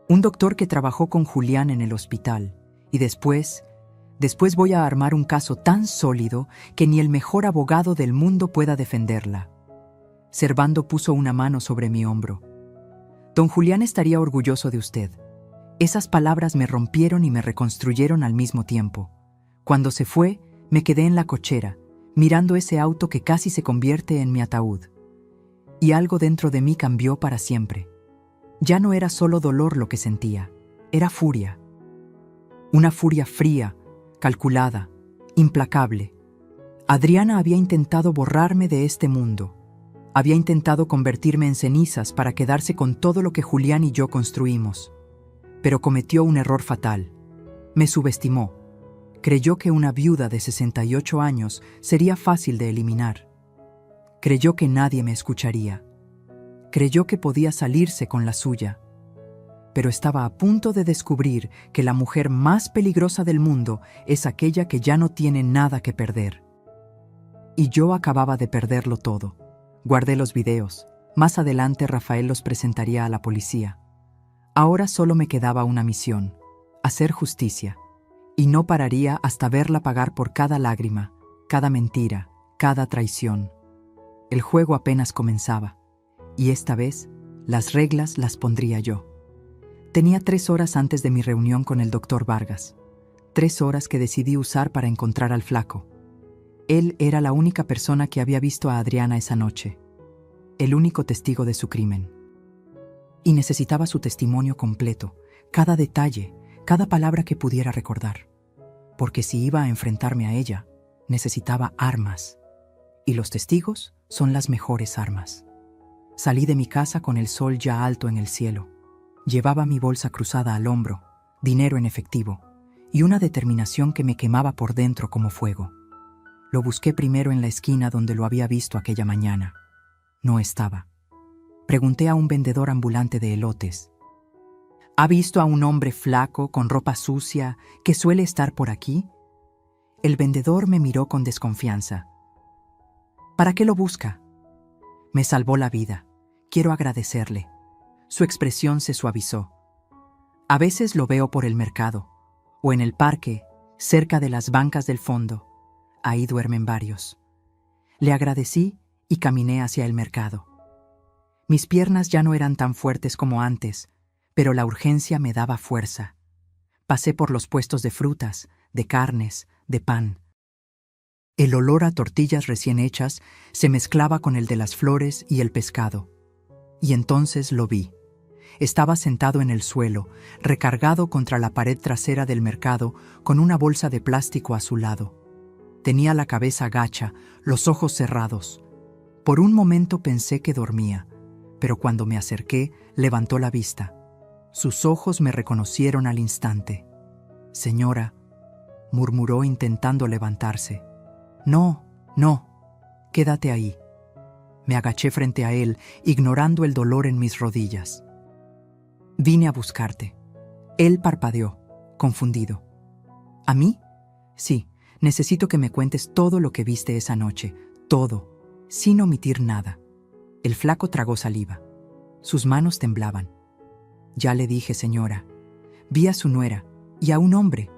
Un doctor que trabajó con Julián en el hospital, y después Después voy a armar un caso tan sólido que ni el mejor abogado del mundo pueda defenderla. Servando puso una mano sobre mi hombro. Don Julián estaría orgulloso de usted. Esas palabras me rompieron y me reconstruyeron al mismo tiempo. Cuando se fue, me quedé en la cochera, mirando ese auto que casi se convierte en mi ataúd. Y algo dentro de mí cambió para siempre. Ya no era solo dolor lo que sentía, era furia. Una furia fría, calculada, implacable. Adriana había intentado borrarme de este mundo. Había intentado convertirme en cenizas para quedarse con todo lo que Julián y yo construimos. Pero cometió un error fatal. Me subestimó. Creyó que una viuda de 68 años sería fácil de eliminar. Creyó que nadie me escucharía. Creyó que podía salirse con la suya. Pero estaba a punto de descubrir que la mujer más peligrosa del mundo es aquella que ya no tiene nada que perder. Y yo acababa de perderlo todo. Guardé los videos. Más adelante Rafael los presentaría a la policía. Ahora solo me quedaba una misión: hacer justicia. Y no pararía hasta verla pagar por cada lágrima, cada mentira, cada traición. El juego apenas comenzaba. Y esta vez, las reglas las pondría yo. Tenía 3 horas antes de mi reunión con el doctor Vargas. 3 horas que decidí usar para encontrar al flaco. Él era la única persona que había visto a Adriana esa noche. El único testigo de su crimen. Y necesitaba su testimonio completo, cada detalle, cada palabra que pudiera recordar. Porque si iba a enfrentarme a ella, necesitaba armas. Y los testigos son las mejores armas. Salí de mi casa con el sol ya alto en el cielo. Llevaba mi bolsa cruzada al hombro, dinero en efectivo, y una determinación que me quemaba por dentro como fuego. Lo busqué primero en la esquina donde lo había visto aquella mañana. No estaba. Pregunté a un vendedor ambulante de elotes. ¿Ha visto a un hombre flaco, con ropa sucia, que suele estar por aquí? El vendedor me miró con desconfianza. ¿Para qué lo busca? Me salvó la vida. Quiero agradecerle. Su expresión se suavizó. A veces lo veo por el mercado, o en el parque, cerca de las bancas del fondo. Ahí duermen varios. Le agradecí y caminé hacia el mercado. Mis piernas ya no eran tan fuertes como antes, pero la urgencia me daba fuerza. Pasé por los puestos de frutas, de carnes, de pan. El olor a tortillas recién hechas se mezclaba con el de las flores y el pescado. Y entonces lo vi. Estaba sentado en el suelo, recargado contra la pared trasera del mercado, con una bolsa de plástico a su lado. Tenía la cabeza gacha, los ojos cerrados. Por un momento pensé que dormía, pero cuando me acerqué, levantó la vista. Sus ojos me reconocieron al instante. «Señora», murmuró intentando levantarse. «No, no, quédate ahí». Me agaché frente a él, ignorando el dolor en mis rodillas. «Vine a buscarte». Él parpadeó, confundido. ¿A mí? Sí, necesito que me cuentes todo lo que viste esa noche, todo, sin omitir nada. El flaco tragó saliva. Sus manos temblaban. «Ya le dije, señora. Vi a su nuera y a un hombre.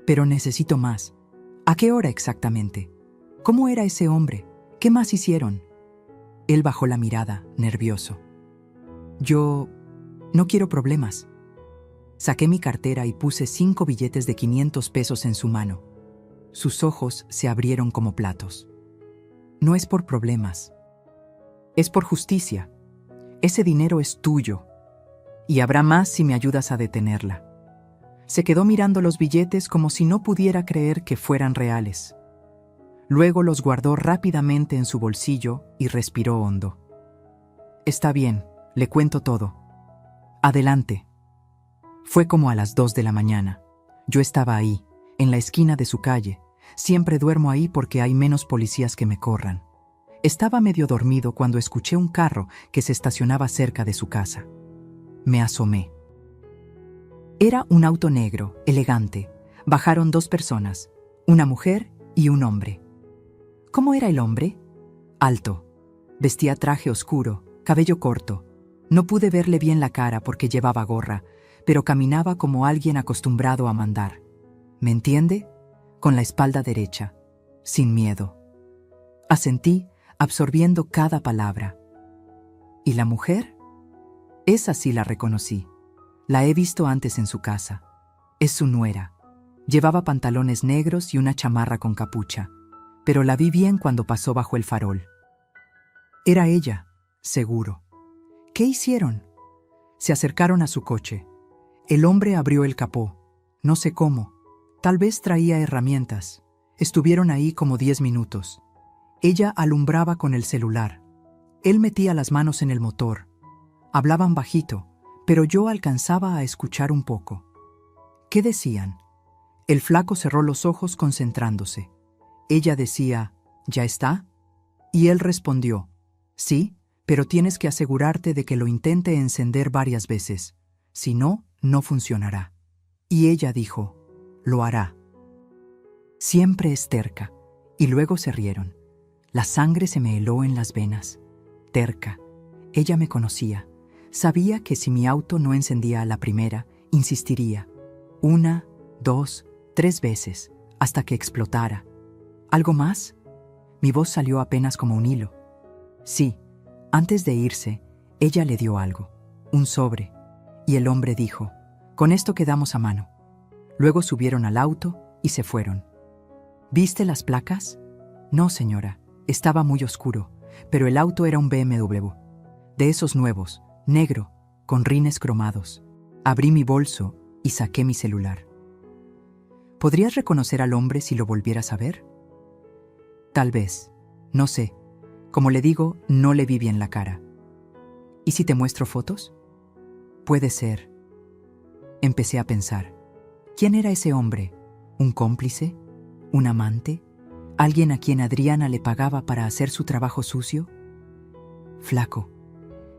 Pero necesito más. ¿A qué hora exactamente? ¿Cómo era ese hombre? ¿Qué más hicieron?» Él bajó la mirada, nervioso. «Yo no quiero problemas». Saqué mi cartera y puse 5 billetes de 500 pesos en su mano. Sus ojos se abrieron como platos. «No es por problemas. Es por justicia. Ese dinero es tuyo. Y habrá más si me ayudas a detenerla». Se quedó mirando los billetes como si no pudiera creer que fueran reales. Luego los guardó rápidamente en su bolsillo y respiró hondo. «Está bien, le cuento todo. Adelante». Fue como a las 2 de la mañana. Yo estaba ahí, en la esquina de su calle. Siempre duermo ahí porque hay menos policías que me corran. Estaba medio dormido cuando escuché un carro que se estacionaba cerca de su casa. Me asomé. Era un auto negro, elegante. Bajaron 2 personas, una mujer y un hombre. ¿Cómo era el hombre? Alto. Vestía traje oscuro, cabello corto. No pude verle bien la cara porque llevaba gorra, pero caminaba como alguien acostumbrado a mandar. ¿Me entiende? con la espalda derecha, sin miedo. Asentí, absorbiendo cada palabra. ¿Y la mujer? Esa sí la reconocí. La he visto antes en su casa. Es su nuera. Llevaba pantalones negros y una chamarra con capucha, pero la vi bien cuando pasó bajo el farol. Era ella, seguro. ¿Qué hicieron? Se acercaron a su coche. El hombre abrió el capó. No sé cómo. Tal vez traía herramientas. Estuvieron ahí como 10 minutos. Ella alumbraba con el celular. Él metía las manos en el motor. Hablaban bajito, pero yo alcanzaba a escuchar un poco. ¿Qué decían? El flaco cerró los ojos concentrándose. Ella decía, ¿ya está? Y él respondió, sí, pero tienes que asegurarte de que lo intente encender varias veces. Si no, no funcionará. Y ella dijo, lo hará. Siempre es terca. Y luego se rieron. La sangre se me heló en las venas. Terca. Ella me conocía. Sabía que si mi auto no encendía a la primera, insistiría. 1, 2, 3 veces, hasta que explotara. ¿Algo más? Mi voz salió apenas como un hilo. Sí, antes de irse, ella le dio algo, un sobre, y el hombre dijo, con esto quedamos a mano. Luego subieron al auto y se fueron. ¿Viste las placas? No, señora, estaba muy oscuro, pero el auto era un BMW, de esos nuevos, negro, con rines cromados. Abrí mi bolso y saqué mi celular. ¿Podrías reconocer al hombre si lo volvieras a ver? Tal vez. No sé. Como le digo, no le vi bien la cara. ¿Y si te muestro fotos? Puede ser. Empecé a pensar. ¿Quién era ese hombre? ¿Un cómplice? ¿Un amante? ¿Alguien a quien Adriana le pagaba para hacer su trabajo sucio? Flaco,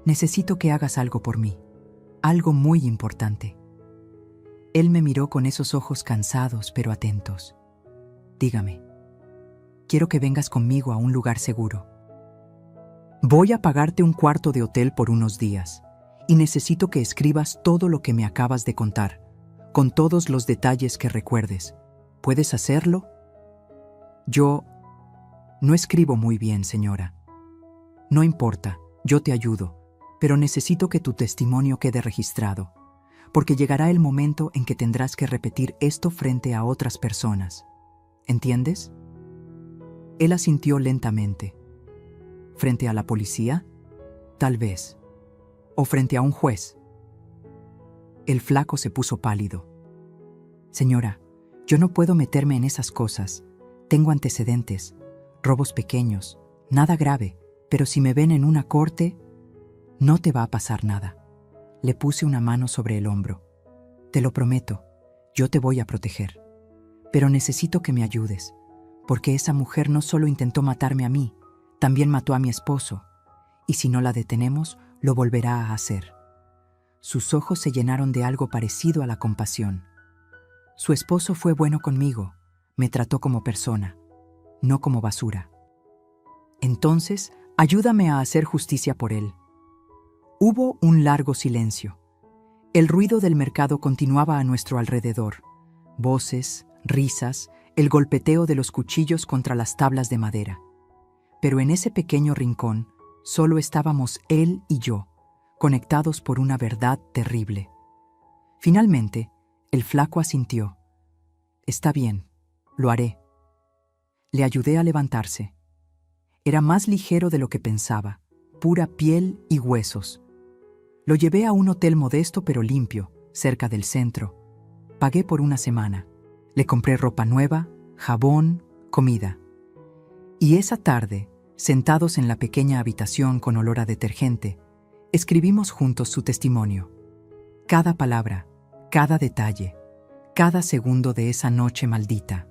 necesito que hagas algo por mí. Algo muy importante. Él me miró con esos ojos cansados pero atentos. Dígame. Quiero que vengas conmigo a un lugar seguro. Voy a pagarte un cuarto de hotel por unos días y necesito que escribas todo lo que me acabas de contar, con todos los detalles que recuerdes. ¿Puedes hacerlo? Yo no escribo muy bien, señora. No importa, yo te ayudo, pero necesito que tu testimonio quede registrado, porque llegará el momento en que tendrás que repetir esto frente a otras personas. ¿Entiendes? Él asintió lentamente. ¿Frente a la policía? Tal vez. ¿O frente a un juez? El flaco se puso pálido. Señora, yo no puedo meterme en esas cosas. Tengo antecedentes, robos pequeños, nada grave, pero si me ven en una corte, no te va a pasar nada. Le puse una mano sobre el hombro. Te lo prometo, yo te voy a proteger. Pero necesito que me ayudes, porque esa mujer no solo intentó matarme a mí, también mató a mi esposo, y si no la detenemos, lo volverá a hacer. Sus ojos se llenaron de algo parecido a la compasión. Su esposo fue bueno conmigo, me trató como persona, no como basura. Entonces, ayúdame a hacer justicia por él. Hubo un largo silencio. El ruido del mercado continuaba a nuestro alrededor. Voces, risas, el golpeteo de los cuchillos contra las tablas de madera. Pero en ese pequeño rincón solo estábamos él y yo, conectados por una verdad terrible. Finalmente, el flaco asintió. Está bien, lo haré. Le ayudé a levantarse. Era más ligero de lo que pensaba, pura piel y huesos. Lo llevé a un hotel modesto pero limpio, cerca del centro. Pagué por una semana. Le compré ropa nueva, jabón, comida. Y esa tarde, sentados en la pequeña habitación con olor a detergente, escribimos juntos su testimonio. Cada palabra, cada detalle, cada segundo de esa noche maldita.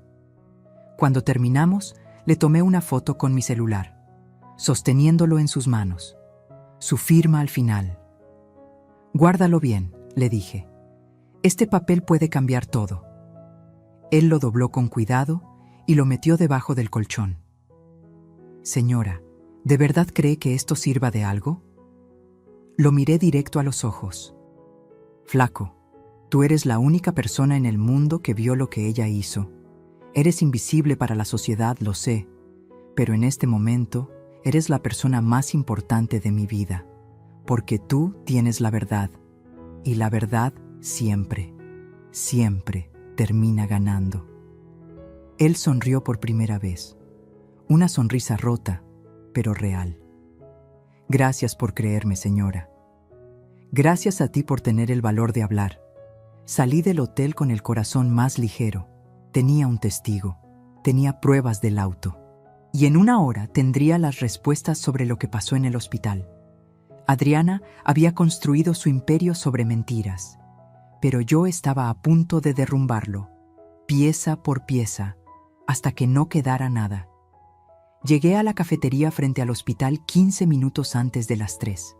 Cuando terminamos, le tomé una foto con mi celular, sosteniéndolo en sus manos. Su firma al final. Guárdalo bien, le dije. Este papel puede cambiar todo. Él lo dobló con cuidado y lo metió debajo del colchón. Señora, ¿de verdad cree que esto sirva de algo? Lo miré directo a los ojos. Flaco, tú eres la única persona en el mundo que vio lo que ella hizo. Eres invisible para la sociedad, lo sé, pero en este momento eres la persona más importante de mi vida, porque tú tienes la verdad, y la verdad siempre, siempre termina ganando. Él sonrió por primera vez, una sonrisa rota, pero real. Gracias por creerme, señora. Gracias a ti por tener el valor de hablar. Salí del hotel con el corazón más ligero. Tenía un testigo, tenía pruebas del auto. Y en una hora tendría las respuestas sobre lo que pasó en el hospital. Adriana había construido su imperio sobre mentiras, pero yo estaba a punto de derrumbarlo, pieza por pieza, hasta que no quedara nada. Llegué a la cafetería frente al hospital 15 minutos antes de las 3.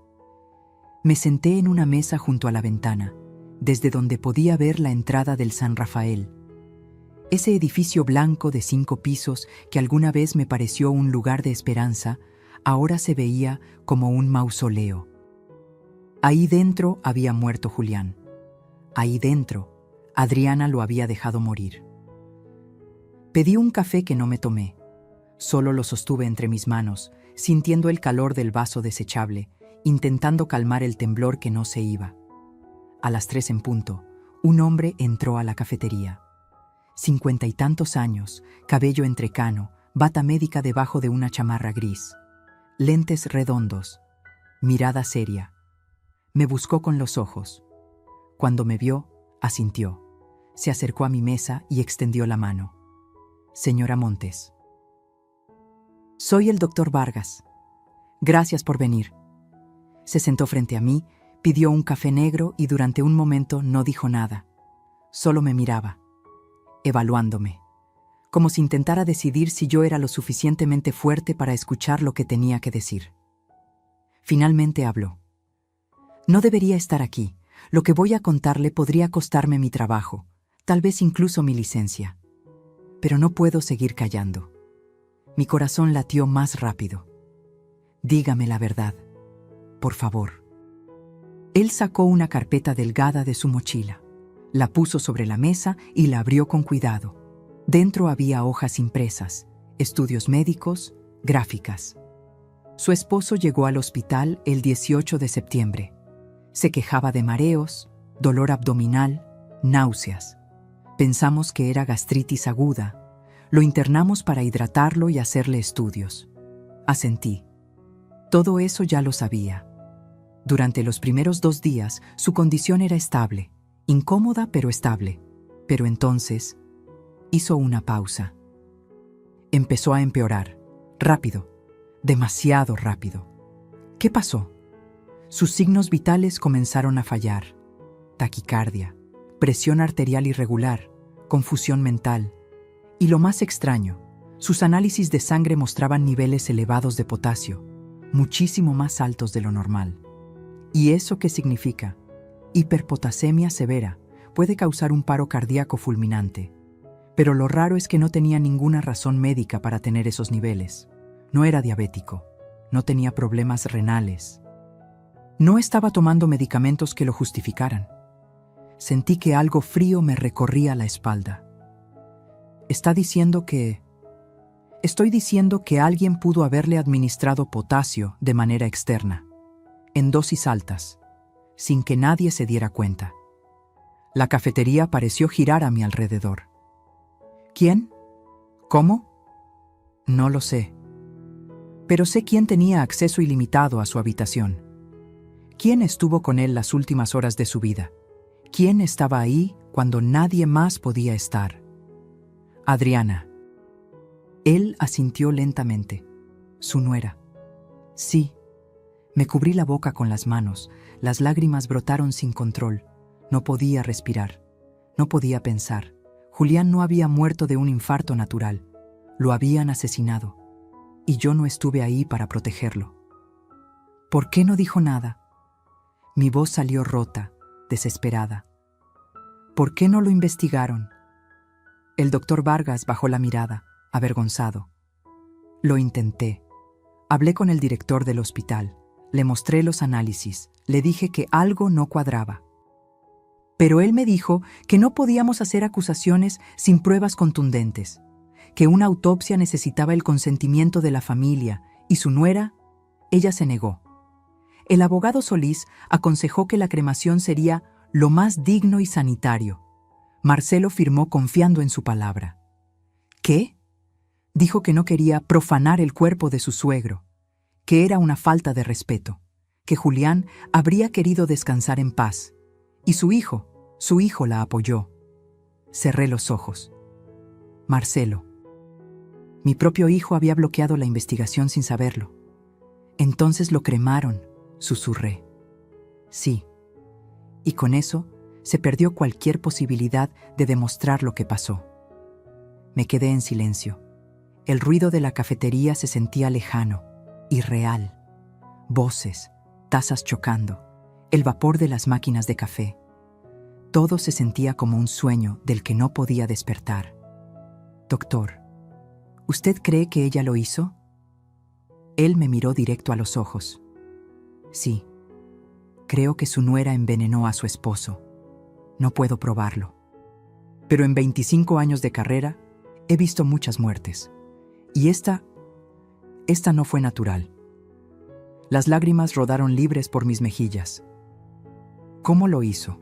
Me senté en una mesa junto a la ventana, desde donde podía ver la entrada del San Rafael. Ese edificio blanco de 5 pisos que alguna vez me pareció un lugar de esperanza, ahora se veía como un mausoleo. Ahí dentro había muerto Julián. Ahí dentro, Adriana lo había dejado morir. Pedí un café que no me tomé. Solo lo sostuve entre mis manos, sintiendo el calor del vaso desechable, intentando calmar el temblor que no se iba. A las 3 en punto, un hombre entró a la cafetería. 50 y tantos años, cabello entrecano, bata médica debajo de una chamarra gris, lentes redondos, mirada seria. Me buscó con los ojos. Cuando me vio, asintió. Se acercó a mi mesa y extendió la mano. Señora Montes. Soy el doctor Vargas. Gracias por venir. Se sentó frente a mí, pidió un café negro y durante un momento no dijo nada. Solo me miraba, evaluándome, como si intentara decidir si yo era lo suficientemente fuerte para escuchar lo que tenía que decir. Finalmente habló. No debería estar aquí. Lo que voy a contarle podría costarme mi trabajo, tal vez incluso mi licencia. Pero no puedo seguir callando. Mi corazón latió más rápido. Dígame la verdad, por favor. Él sacó una carpeta delgada de su mochila, la puso sobre la mesa y la abrió con cuidado. Dentro había hojas impresas, estudios médicos, gráficas. Su esposo llegó al hospital el 18 de septiembre. Se quejaba de mareos, dolor abdominal, náuseas. Pensamos que era gastritis aguda. Lo internamos para hidratarlo y hacerle estudios. Asentí. Todo eso ya lo sabía. Durante los primeros 2 días, su condición era estable, incómoda pero estable. Pero entonces, hizo una pausa. Empezó a empeorar, rápido, demasiado rápido. ¿Qué pasó? Sus signos vitales comenzaron a fallar. Taquicardia, presión arterial irregular, confusión mental. Y lo más extraño, sus análisis de sangre mostraban niveles elevados de potasio, muchísimo más altos de lo normal. ¿Y eso qué significa? Hiperpotasemia severa puede causar un paro cardíaco fulminante. Pero lo raro es que no tenía ninguna razón médica para tener esos niveles. No era diabético, no tenía problemas renales. No estaba tomando medicamentos que lo justificaran. Sentí que algo frío me recorría la espalda. Estoy diciendo que alguien pudo haberle administrado potasio de manera externa, en dosis altas, sin que nadie se diera cuenta. La cafetería pareció girar a mi alrededor. ¿Quién? ¿Cómo? No lo sé. Pero sé quién tenía acceso ilimitado a su habitación. ¿Quién estuvo con él las últimas horas de su vida? ¿Quién estaba ahí cuando nadie más podía estar? Adriana. Él asintió lentamente. Su nuera. Sí. Me cubrí la boca con las manos. Las lágrimas brotaron sin control. No podía respirar. No podía pensar. Julián no había muerto de un infarto natural. Lo habían asesinado. Y yo no estuve ahí para protegerlo. ¿Por qué no dijo nada? Mi voz salió rota, desesperada. ¿Por qué no lo investigaron? El doctor Vargas bajó la mirada, avergonzado. Lo intenté. Hablé con el director del hospital. Le mostré los análisis. Le dije que algo no cuadraba. Pero él me dijo que no podíamos hacer acusaciones sin pruebas contundentes. que una autopsia necesitaba el consentimiento de la familia, y su nuera, ella se negó. El abogado Solís aconsejó que la cremación sería lo más digno y sanitario. Marcelo firmó confiando en su palabra. ¿Qué? Dijo que no quería profanar el cuerpo de su suegro, que era una falta de respeto, que Julián habría querido descansar en paz. Y su hijo la apoyó. Cerré los ojos. Marcelo. Mi propio hijo había bloqueado la investigación sin saberlo. Entonces lo cremaron, susurré. Sí. Y con eso se perdió cualquier posibilidad de demostrar lo que pasó. Me quedé en silencio. El ruido de la cafetería se sentía lejano, irreal. Voces, tazas chocando, el vapor de las máquinas de café. Todo se sentía como un sueño del que no podía despertar. Doctor, ¿usted cree que ella lo hizo? Él me miró directo a los ojos. Sí, creo que su nuera envenenó a su esposo. No puedo probarlo. Pero en 25 años de carrera, he visto muchas muertes. Y esta no fue natural. Las lágrimas rodaron libres por mis mejillas. ¿Cómo lo hizo?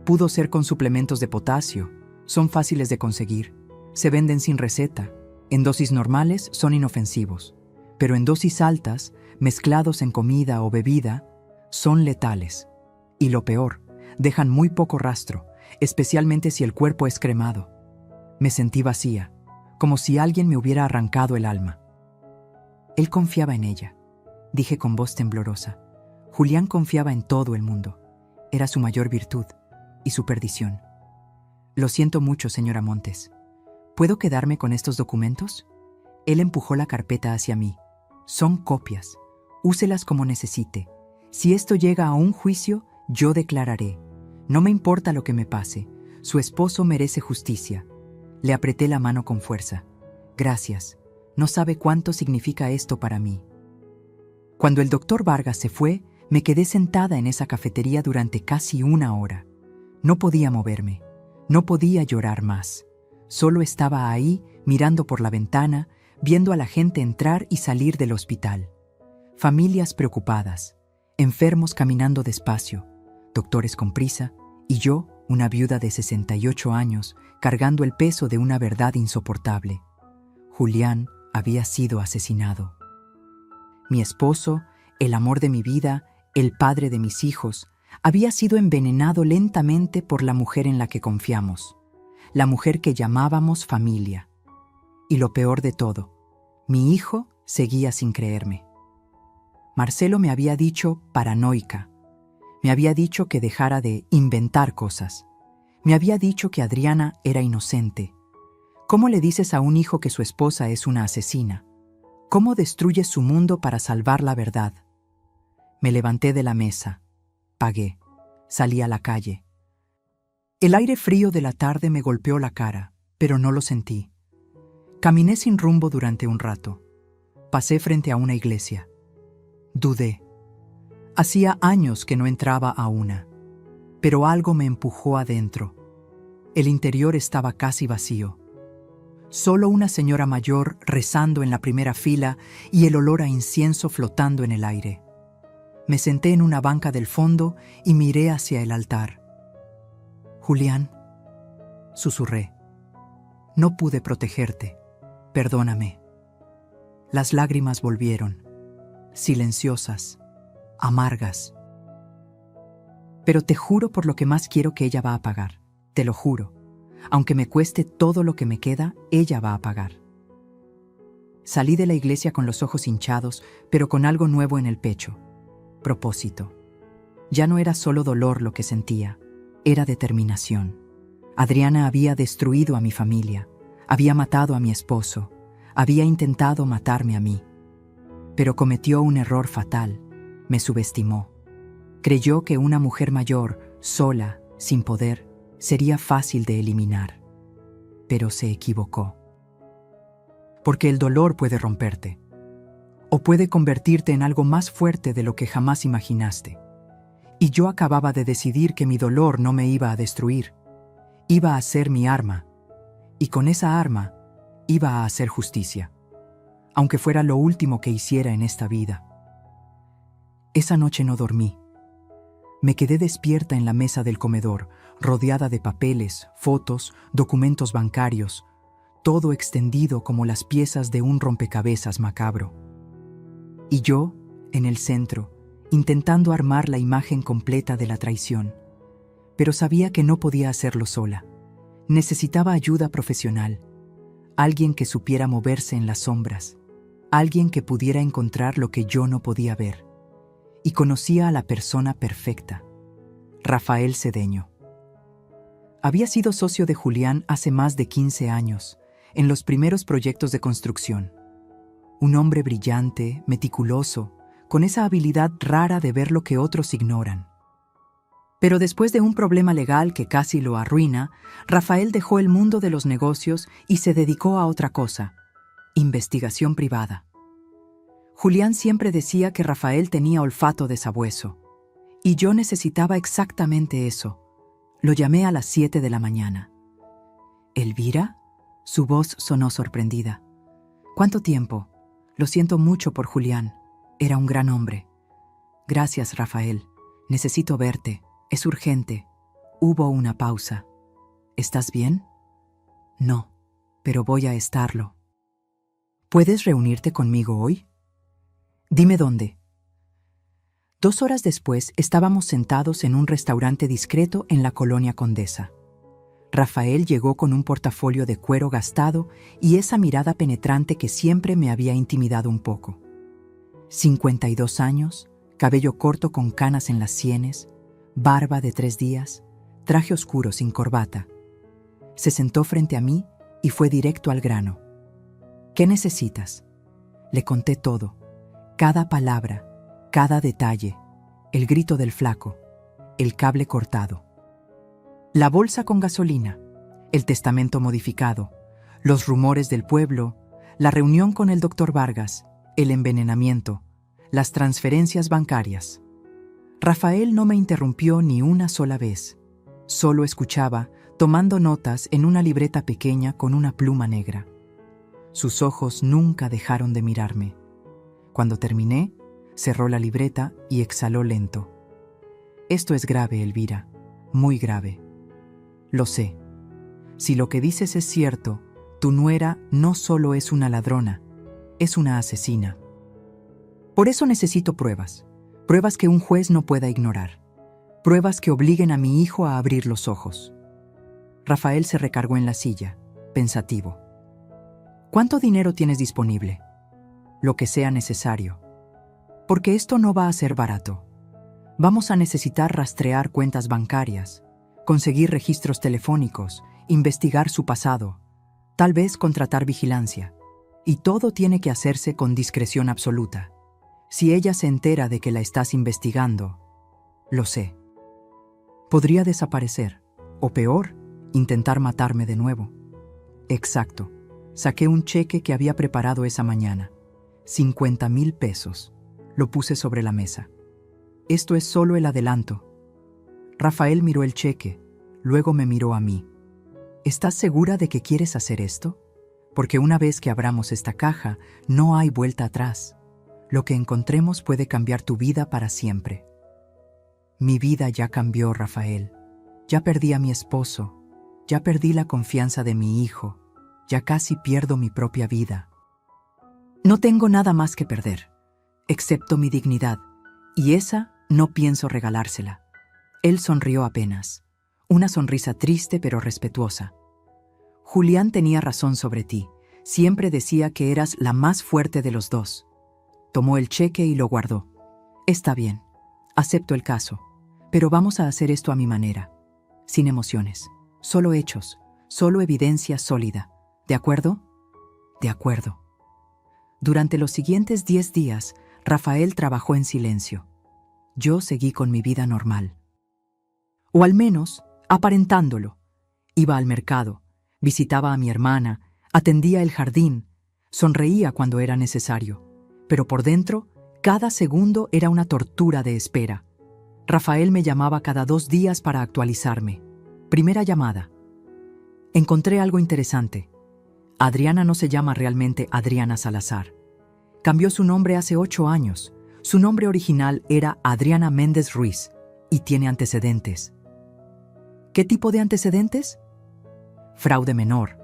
Pudo ser con suplementos de potasio. Son fáciles de conseguir. Se venden sin receta. En dosis normales son inofensivos. Pero en dosis altas, mezclados en comida o bebida, son letales. Y lo peor, dejan muy poco rastro, especialmente si el cuerpo es cremado. Me sentí vacía, como si alguien me hubiera arrancado el alma. Él confiaba en ella, dije con voz temblorosa. Julián confiaba en todo el mundo. Era su mayor virtud y su perdición. Lo siento mucho, señora Montes. ¿Puedo quedarme con estos documentos? Él empujó la carpeta hacia mí. Son copias. Úselas como necesite. Si esto llega a un juicio, yo declararé. No me importa lo que me pase. Su esposo merece justicia. Le apreté la mano con fuerza. Gracias. No sabe cuánto significa esto para mí. Cuando el doctor Vargas se fue, me quedé sentada en esa cafetería durante casi 1 hora. No podía moverme. No podía llorar más. Solo estaba ahí, mirando por la ventana, viendo a la gente entrar y salir del hospital. Familias preocupadas, enfermos caminando despacio, doctores con prisa, y yo, una viuda de 68 años, cargando el peso de una verdad insoportable. Julián había sido asesinado. Mi esposo, el amor de mi vida, el padre de mis hijos, había sido envenenado lentamente por la mujer en la que confiamos, la mujer que llamábamos familia. Y lo peor de todo, mi hijo seguía sin creerme. Marcelo me había dicho paranoica. Me había dicho que dejara de inventar cosas. Me había dicho que Adriana era inocente. ¿Cómo le dices a un hijo que su esposa es una asesina? ¿Cómo destruyes su mundo para salvar la verdad? Me levanté de la mesa. Pagué. Salí a la calle. El aire frío de la tarde me golpeó la cara, pero no lo sentí. Caminé sin rumbo durante un rato. Pasé frente a una iglesia. Dudé. Hacía años que no entraba a una, pero algo me empujó adentro. El interior estaba casi vacío. Solo una señora mayor rezando en la primera fila y el olor a incienso flotando en el aire. Me senté en una banca del fondo y miré hacia el altar. Julián, susurré. No pude protegerte. Perdóname. Las lágrimas volvieron, silenciosas, amargas. Pero te juro por lo que más quiero que ella va a pagar. Te lo juro. Aunque me cueste todo lo que me queda, ella va a pagar. Salí de la iglesia con los ojos hinchados, pero con algo nuevo en el pecho. Propósito. Ya no era solo dolor lo que sentía, era determinación. Adriana había destruido a mi familia, había matado a mi esposo, había intentado matarme a mí. Pero cometió un error fatal, me subestimó. Creyó que una mujer mayor, sola, sin poder, sería fácil de eliminar. Pero se equivocó. Porque el dolor puede romperte, o puede convertirte en algo más fuerte de lo que jamás imaginaste. Y yo acababa de decidir que mi dolor no me iba a destruir, iba a ser mi arma, y con esa arma Iba a hacer justicia, aunque fuera lo último que hiciera en esta vida. Esa noche no dormí. Me quedé despierta en la mesa del comedor, rodeada de papeles, fotos, documentos bancarios, todo extendido como las piezas de un rompecabezas macabro. Y yo, en el centro, intentando armar la imagen completa de la traición. Pero sabía que no podía hacerlo sola. Necesitaba ayuda profesional, alguien que supiera moverse en las sombras, alguien que pudiera encontrar lo que yo no podía ver. Y conocía a la persona perfecta, Rafael Cedeño. Había sido socio de Julián hace más de 15 años, en los primeros proyectos de construcción. Un hombre brillante, meticuloso, con esa habilidad rara de ver lo que otros ignoran. Pero después de un problema legal que casi lo arruina, Rafael dejó el mundo de los negocios y se dedicó a otra cosa: investigación privada. Julián siempre decía que Rafael tenía olfato de sabueso, y yo necesitaba exactamente eso. Lo llamé a las 7 de la mañana. ¿Elvira? Su voz sonó sorprendida. ¿Cuánto tiempo? Lo siento mucho por Julián. Era un gran hombre. Gracias, Rafael. Necesito verte. Es urgente. Hubo una pausa. ¿Estás bien? No, pero voy a estarlo. ¿Puedes reunirte conmigo hoy? Dime dónde. 2 horas después estábamos sentados en un restaurante discreto en la colonia Condesa. Rafael llegó con un portafolio de cuero gastado y esa mirada penetrante que siempre me había intimidado un poco. 52 años, cabello corto con canas en las sienes, barba de 3 días, traje oscuro sin corbata. Se sentó frente a mí y fue directo al grano. ¿Qué necesitas? Le conté todo, cada palabra, cada detalle, el grito del flaco, el cable cortado, la bolsa con gasolina, el testamento modificado, los rumores del pueblo, la reunión con el doctor Vargas, el envenenamiento, las transferencias bancarias. Rafael no me interrumpió ni una sola vez. Solo escuchaba, tomando notas en una libreta pequeña con una pluma negra. Sus ojos nunca dejaron de mirarme. Cuando terminé, cerró la libreta y exhaló lento. Esto es grave, Elvira, muy grave. Lo sé. Si lo que dices es cierto, tu nuera no solo es una ladrona, es una asesina. Por eso necesito pruebas. Pruebas que un juez no pueda ignorar. Pruebas que obliguen a mi hijo a abrir los ojos. Rafael se recargó en la silla, pensativo. ¿Cuánto dinero tienes disponible? Lo que sea necesario. Porque esto no va a ser barato. Vamos a necesitar rastrear cuentas bancarias, conseguir registros telefónicos, investigar su pasado, tal vez contratar vigilancia. Y todo tiene que hacerse con discreción absoluta. Si ella se entera de que la estás investigando, lo sé. Podría desaparecer, o peor, intentar matarme de nuevo. Exacto. Saqué un cheque que había preparado esa mañana. 50,000 pesos. Lo puse sobre la mesa. Esto es solo el adelanto. Rafael miró el cheque, luego me miró a mí. ¿Estás segura de que quieres hacer esto? Porque una vez que abramos esta caja, no hay vuelta atrás. Lo que encontremos puede cambiar tu vida para siempre. Mi vida ya cambió, Rafael. Ya perdí a mi esposo. Ya perdí la confianza de mi hijo. Ya casi pierdo mi propia vida. No tengo nada más que perder, excepto mi dignidad, y esa no pienso regalársela. Él sonrió apenas, una sonrisa triste pero respetuosa. Julián tenía razón sobre ti. Siempre decía que eras la más fuerte de los dos. Tomó el cheque y lo guardó. Está bien, acepto el caso, pero vamos a hacer esto a mi manera. Sin emociones, solo hechos, solo evidencia sólida. ¿De acuerdo? De acuerdo. Durante los siguientes 10 días, Rafael trabajó en silencio. Yo seguí con mi vida normal. O al menos, aparentándolo. Iba al mercado, visitaba a mi hermana, atendía el jardín, sonreía cuando era necesario. Pero por dentro, cada segundo era una tortura de espera. Rafael me llamaba cada 2 días para actualizarme. Primera llamada. Encontré algo interesante. Adriana no se llama realmente Adriana Salazar. Cambió su nombre hace 8 años. Su nombre original era Adriana Méndez Ruiz y tiene antecedentes. ¿Qué tipo de antecedentes? Fraude menor.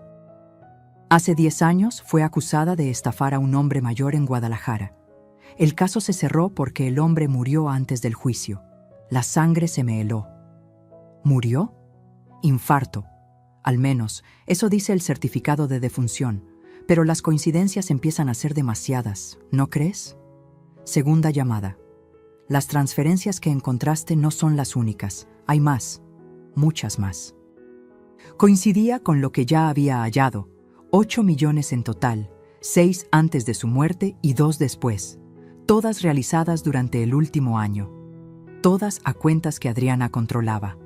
Hace 10 años fue acusada de estafar a un hombre mayor en Guadalajara. El caso se cerró porque el hombre murió antes del juicio. La sangre se me heló. ¿Murió? Infarto. Al menos, eso dice el certificado de defunción. Pero las coincidencias empiezan a ser demasiadas, ¿no crees? Segunda llamada. Las transferencias que encontraste no son las únicas. Hay más. Muchas más. Coincidía con lo que ya había hallado. 8 millones en total, 6 antes de su muerte y 2 después. Todas realizadas durante el último año. Todas a cuentas que Adriana controlaba.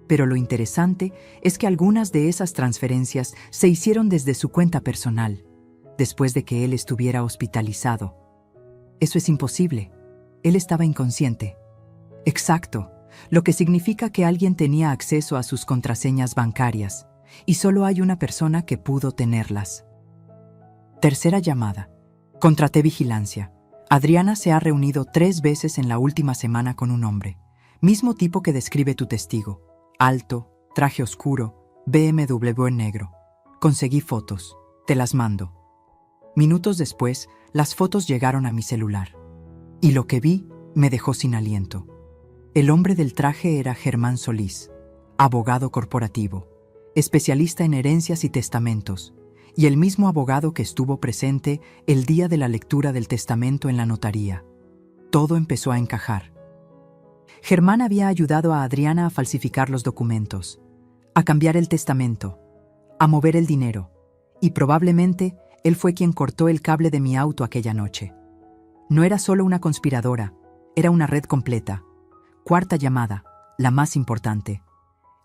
Pero lo interesante es que algunas de esas transferencias se hicieron desde su cuenta personal, después de que él estuviera hospitalizado. Eso es imposible. Él estaba inconsciente. Exacto, lo que significa que alguien tenía acceso a sus contraseñas bancarias, y solo hay una persona que pudo tenerlas. Tercera llamada. Contraté vigilancia. Adriana se ha reunido 3 veces en la última semana con un hombre, mismo tipo que describe tu testigo. Alto, traje oscuro, BMW en negro. Conseguí fotos. Te las mando. Minutos después, las fotos llegaron a mi celular. Y lo que vi me dejó sin aliento. El hombre del traje era Germán Solís, abogado corporativo, especialista en herencias y testamentos, y el mismo abogado que estuvo presente el día de la lectura del testamento en la notaría. Todo empezó a encajar. Germán había ayudado a Adriana a falsificar los documentos, a cambiar el testamento, a mover el dinero, y probablemente él fue quien cortó el cable de mi auto aquella noche. No era solo una conspiradora, era una red completa. Cuarta llamada, la más importante.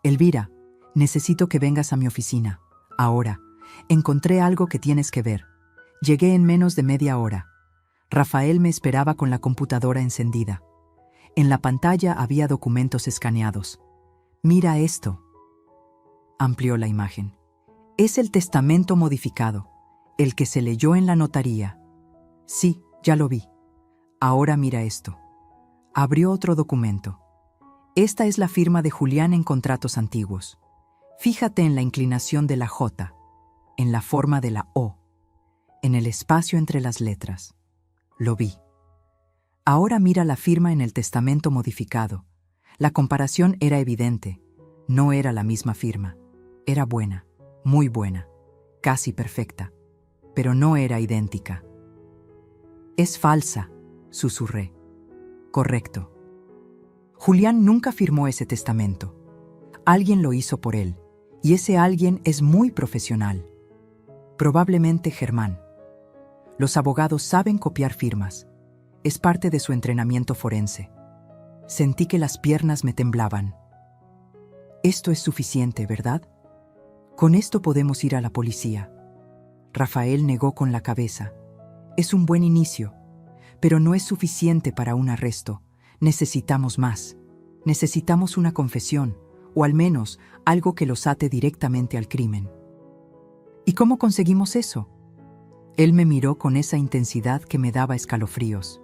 Elvira, necesito que vengas a mi oficina. Ahora, encontré algo que tienes que ver. Llegué en menos de media hora. Rafael me esperaba con la computadora encendida. En la pantalla había documentos escaneados. Mira esto. Amplió la imagen. Es el testamento modificado, el que se leyó en la notaría. Sí, ya lo vi. Ahora mira esto. Abrió otro documento. Esta es la firma de Julián en contratos antiguos. Fíjate en la inclinación de la J, en la forma de la O, en el espacio entre las letras. Lo vi. Ahora mira la firma en el testamento modificado. La comparación era evidente. No era la misma firma. Era buena, muy buena, casi perfecta, pero no era idéntica. Es falsa, susurré. Correcto. Julián nunca firmó ese testamento. Alguien lo hizo por él, y ese alguien es muy profesional. Probablemente Germán. Los abogados saben copiar firmas. Es parte de su entrenamiento forense. Sentí que las piernas me temblaban. Esto es suficiente, ¿verdad? Con esto podemos ir a la policía. Rafael negó con la cabeza. Es un buen inicio, pero no es suficiente para un arresto. Necesitamos más. Necesitamos una confesión, o al menos algo que los ate directamente al crimen. ¿Y cómo conseguimos eso? Él me miró con esa intensidad que me daba escalofríos.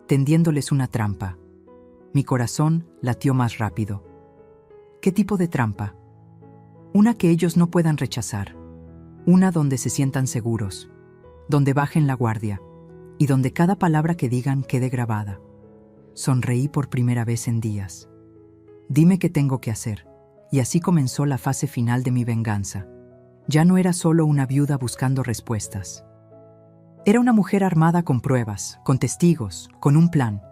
Tendiéndoles una trampa. Mi corazón latió más rápido. ¿Qué tipo de trampa? Una que ellos no puedan rechazar. Una donde se sientan seguros, donde bajen la guardia y donde cada palabra que digan quede grabada. Sonreí por primera vez en días. Dime qué tengo que hacer. Y así comenzó la fase final de mi venganza. Ya no era solo una viuda buscando respuestas. Era una mujer armada con pruebas, con testigos, con un plan.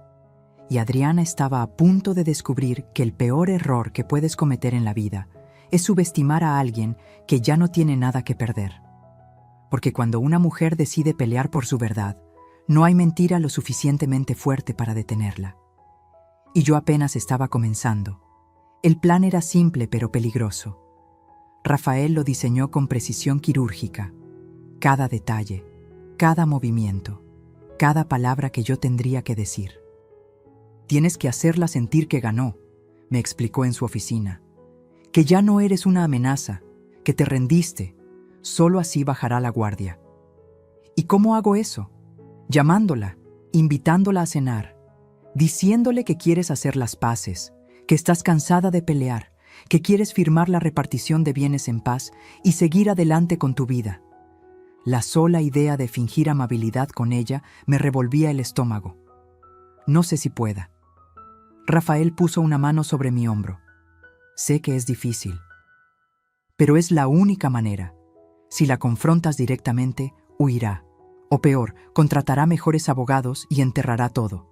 Y Adriana estaba a punto de descubrir que el peor error que puedes cometer en la vida es subestimar a alguien que ya no tiene nada que perder. Porque cuando una mujer decide pelear por su verdad, no hay mentira lo suficientemente fuerte para detenerla. Y yo apenas estaba comenzando. El plan era simple pero peligroso. Rafael lo diseñó con precisión quirúrgica. Cada detalle, cada movimiento, cada palabra que yo tendría que decir. Tienes que hacerla sentir que ganó, me explicó en su oficina. Que ya no eres una amenaza, que te rendiste. Solo así bajará la guardia. ¿Y cómo hago eso? Llamándola, invitándola a cenar, diciéndole que quieres hacer las paces, que estás cansada de pelear, que quieres firmar la repartición de bienes en paz y seguir adelante con tu vida. La sola idea de fingir amabilidad con ella me revolvía el estómago. No sé si pueda. Rafael puso una mano sobre mi hombro. Sé que es difícil, pero es la única manera. Si la confrontas directamente, huirá. O peor, contratará mejores abogados y enterrará todo.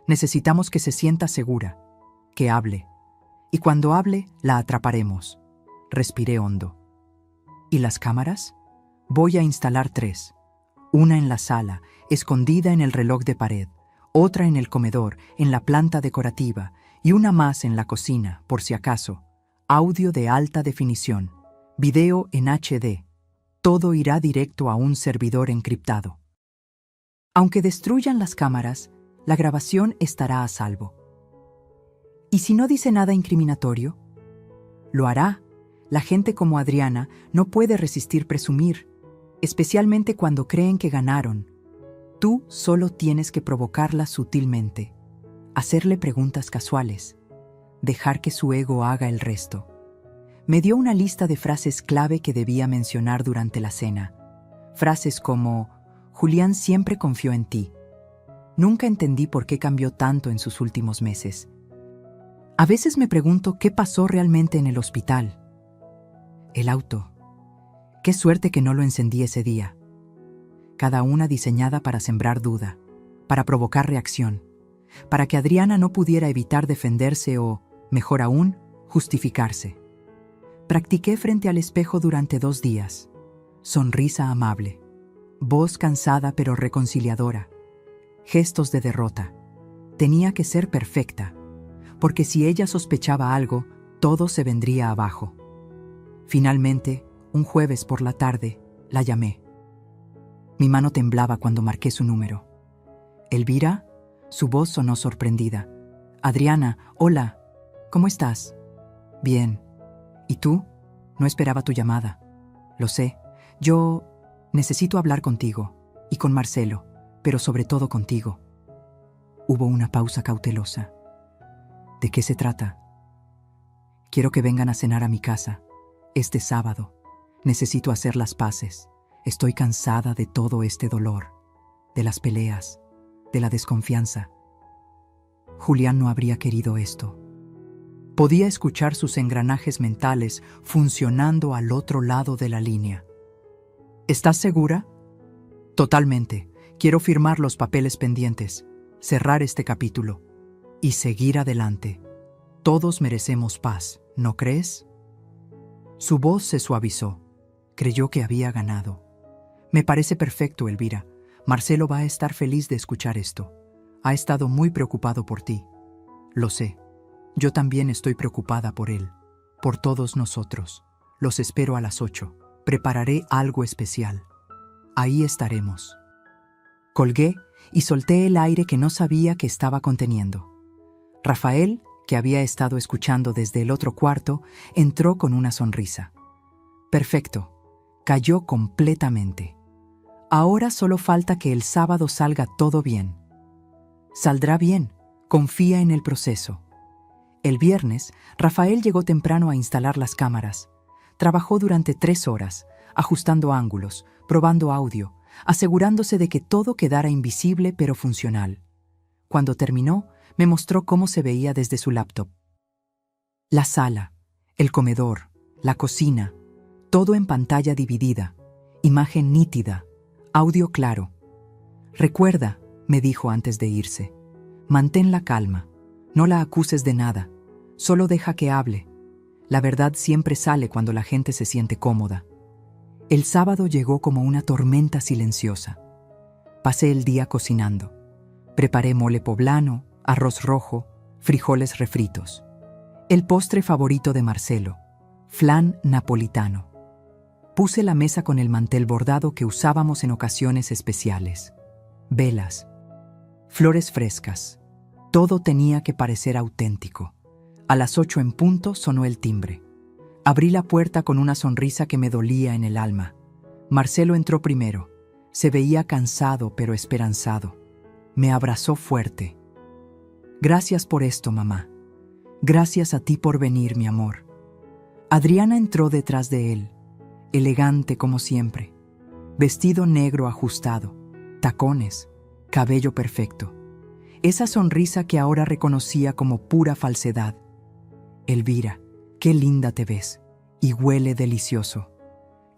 Necesitamos que se sienta segura, que hable. Y cuando hable, la atraparemos. Respiré hondo. ¿Y las cámaras? Voy a instalar 3. Una en la sala, escondida en el reloj de pared, otra en el comedor, en la planta decorativa, y una más en la cocina, por si acaso. Audio de alta definición, video en HD. Todo irá directo a un servidor encriptado. Aunque destruyan las cámaras, la grabación estará a salvo. ¿Y si no dice nada incriminatorio? Lo hará. La gente como Adriana no puede resistir presumir, especialmente cuando creen que ganaron. Tú solo tienes que provocarla sutilmente, hacerle preguntas casuales, dejar que su ego haga el resto. Me dio una lista de frases clave que debía mencionar durante la cena. Frases como: Julián siempre confió en ti. Nunca entendí por qué cambió tanto en sus últimos meses. A veces me pregunto qué pasó realmente en el hospital. El auto. Qué suerte que no lo encendí ese día. Cada una diseñada para sembrar duda, para provocar reacción, para que Adriana no pudiera evitar defenderse o, mejor aún, justificarse. Practiqué frente al espejo durante 2 días. Sonrisa amable, voz cansada pero reconciliadora, gestos de derrota. Tenía que ser perfecta, porque si ella sospechaba algo, todo se vendría abajo. Finalmente, un jueves por la tarde, la llamé. Mi mano temblaba cuando marqué su número. ¿Elvira? Su voz sonó sorprendida. Adriana, hola, ¿cómo estás? Bien. ¿Y tú? No esperaba tu llamada. Lo sé. Yo necesito hablar contigo, y con Marcelo, pero sobre todo contigo. Hubo una pausa cautelosa. ¿De qué se trata? Quiero que vengan a cenar a mi casa, este sábado. Necesito hacer las paces. Estoy cansada de todo este dolor, de las peleas, de la desconfianza. Julián no habría querido esto. Podía escuchar sus engranajes mentales funcionando al otro lado de la línea. ¿Estás segura? Totalmente. Quiero firmar los papeles pendientes, cerrar este capítulo y seguir adelante. Todos merecemos paz, ¿no crees? Su voz se suavizó. Creyó que había ganado. Me parece perfecto, Elvira. Marcelo va a estar feliz de escuchar esto. Ha estado muy preocupado por ti. Lo sé. Yo también estoy preocupada por él, por todos nosotros. Los espero a las 8. Prepararé algo especial. Ahí estaremos. Colgué y solté el aire que no sabía que estaba conteniendo. Rafael, que había estado escuchando desde el otro cuarto, entró con una sonrisa. Perfecto. Cayó completamente. Ahora solo falta que el sábado salga todo bien. Saldrá bien. Confía en el proceso. El viernes, Rafael llegó temprano a instalar las cámaras. Trabajó durante 3 horas, ajustando ángulos, probando audio, asegurándose de que todo quedara invisible pero funcional. Cuando terminó, me mostró cómo se veía desde su laptop. La sala, el comedor, la cocina, todo en pantalla dividida, imagen nítida, audio claro. Recuerda, me dijo antes de irse, mantén la calma, no la acuses de nada, solo deja que hable. La verdad siempre sale cuando la gente se siente cómoda. El sábado llegó como una tormenta silenciosa. Pasé el día cocinando. Preparé mole poblano, arroz rojo, frijoles refritos. El postre favorito de Marcelo, flan napolitano. Puse la mesa con el mantel bordado que usábamos en ocasiones especiales. Velas, flores frescas. Todo tenía que parecer auténtico. A las 8 en punto sonó el timbre. Abrí la puerta con una sonrisa que me dolía en el alma. Marcelo entró primero. Se veía cansado pero esperanzado. Me abrazó fuerte. Gracias por esto, mamá. Gracias a ti por venir, mi amor. Adriana entró detrás de él, elegante como siempre. Vestido negro ajustado, tacones, cabello perfecto. Esa sonrisa que ahora reconocía como pura falsedad. Elvira, qué linda te ves. Y huele delicioso.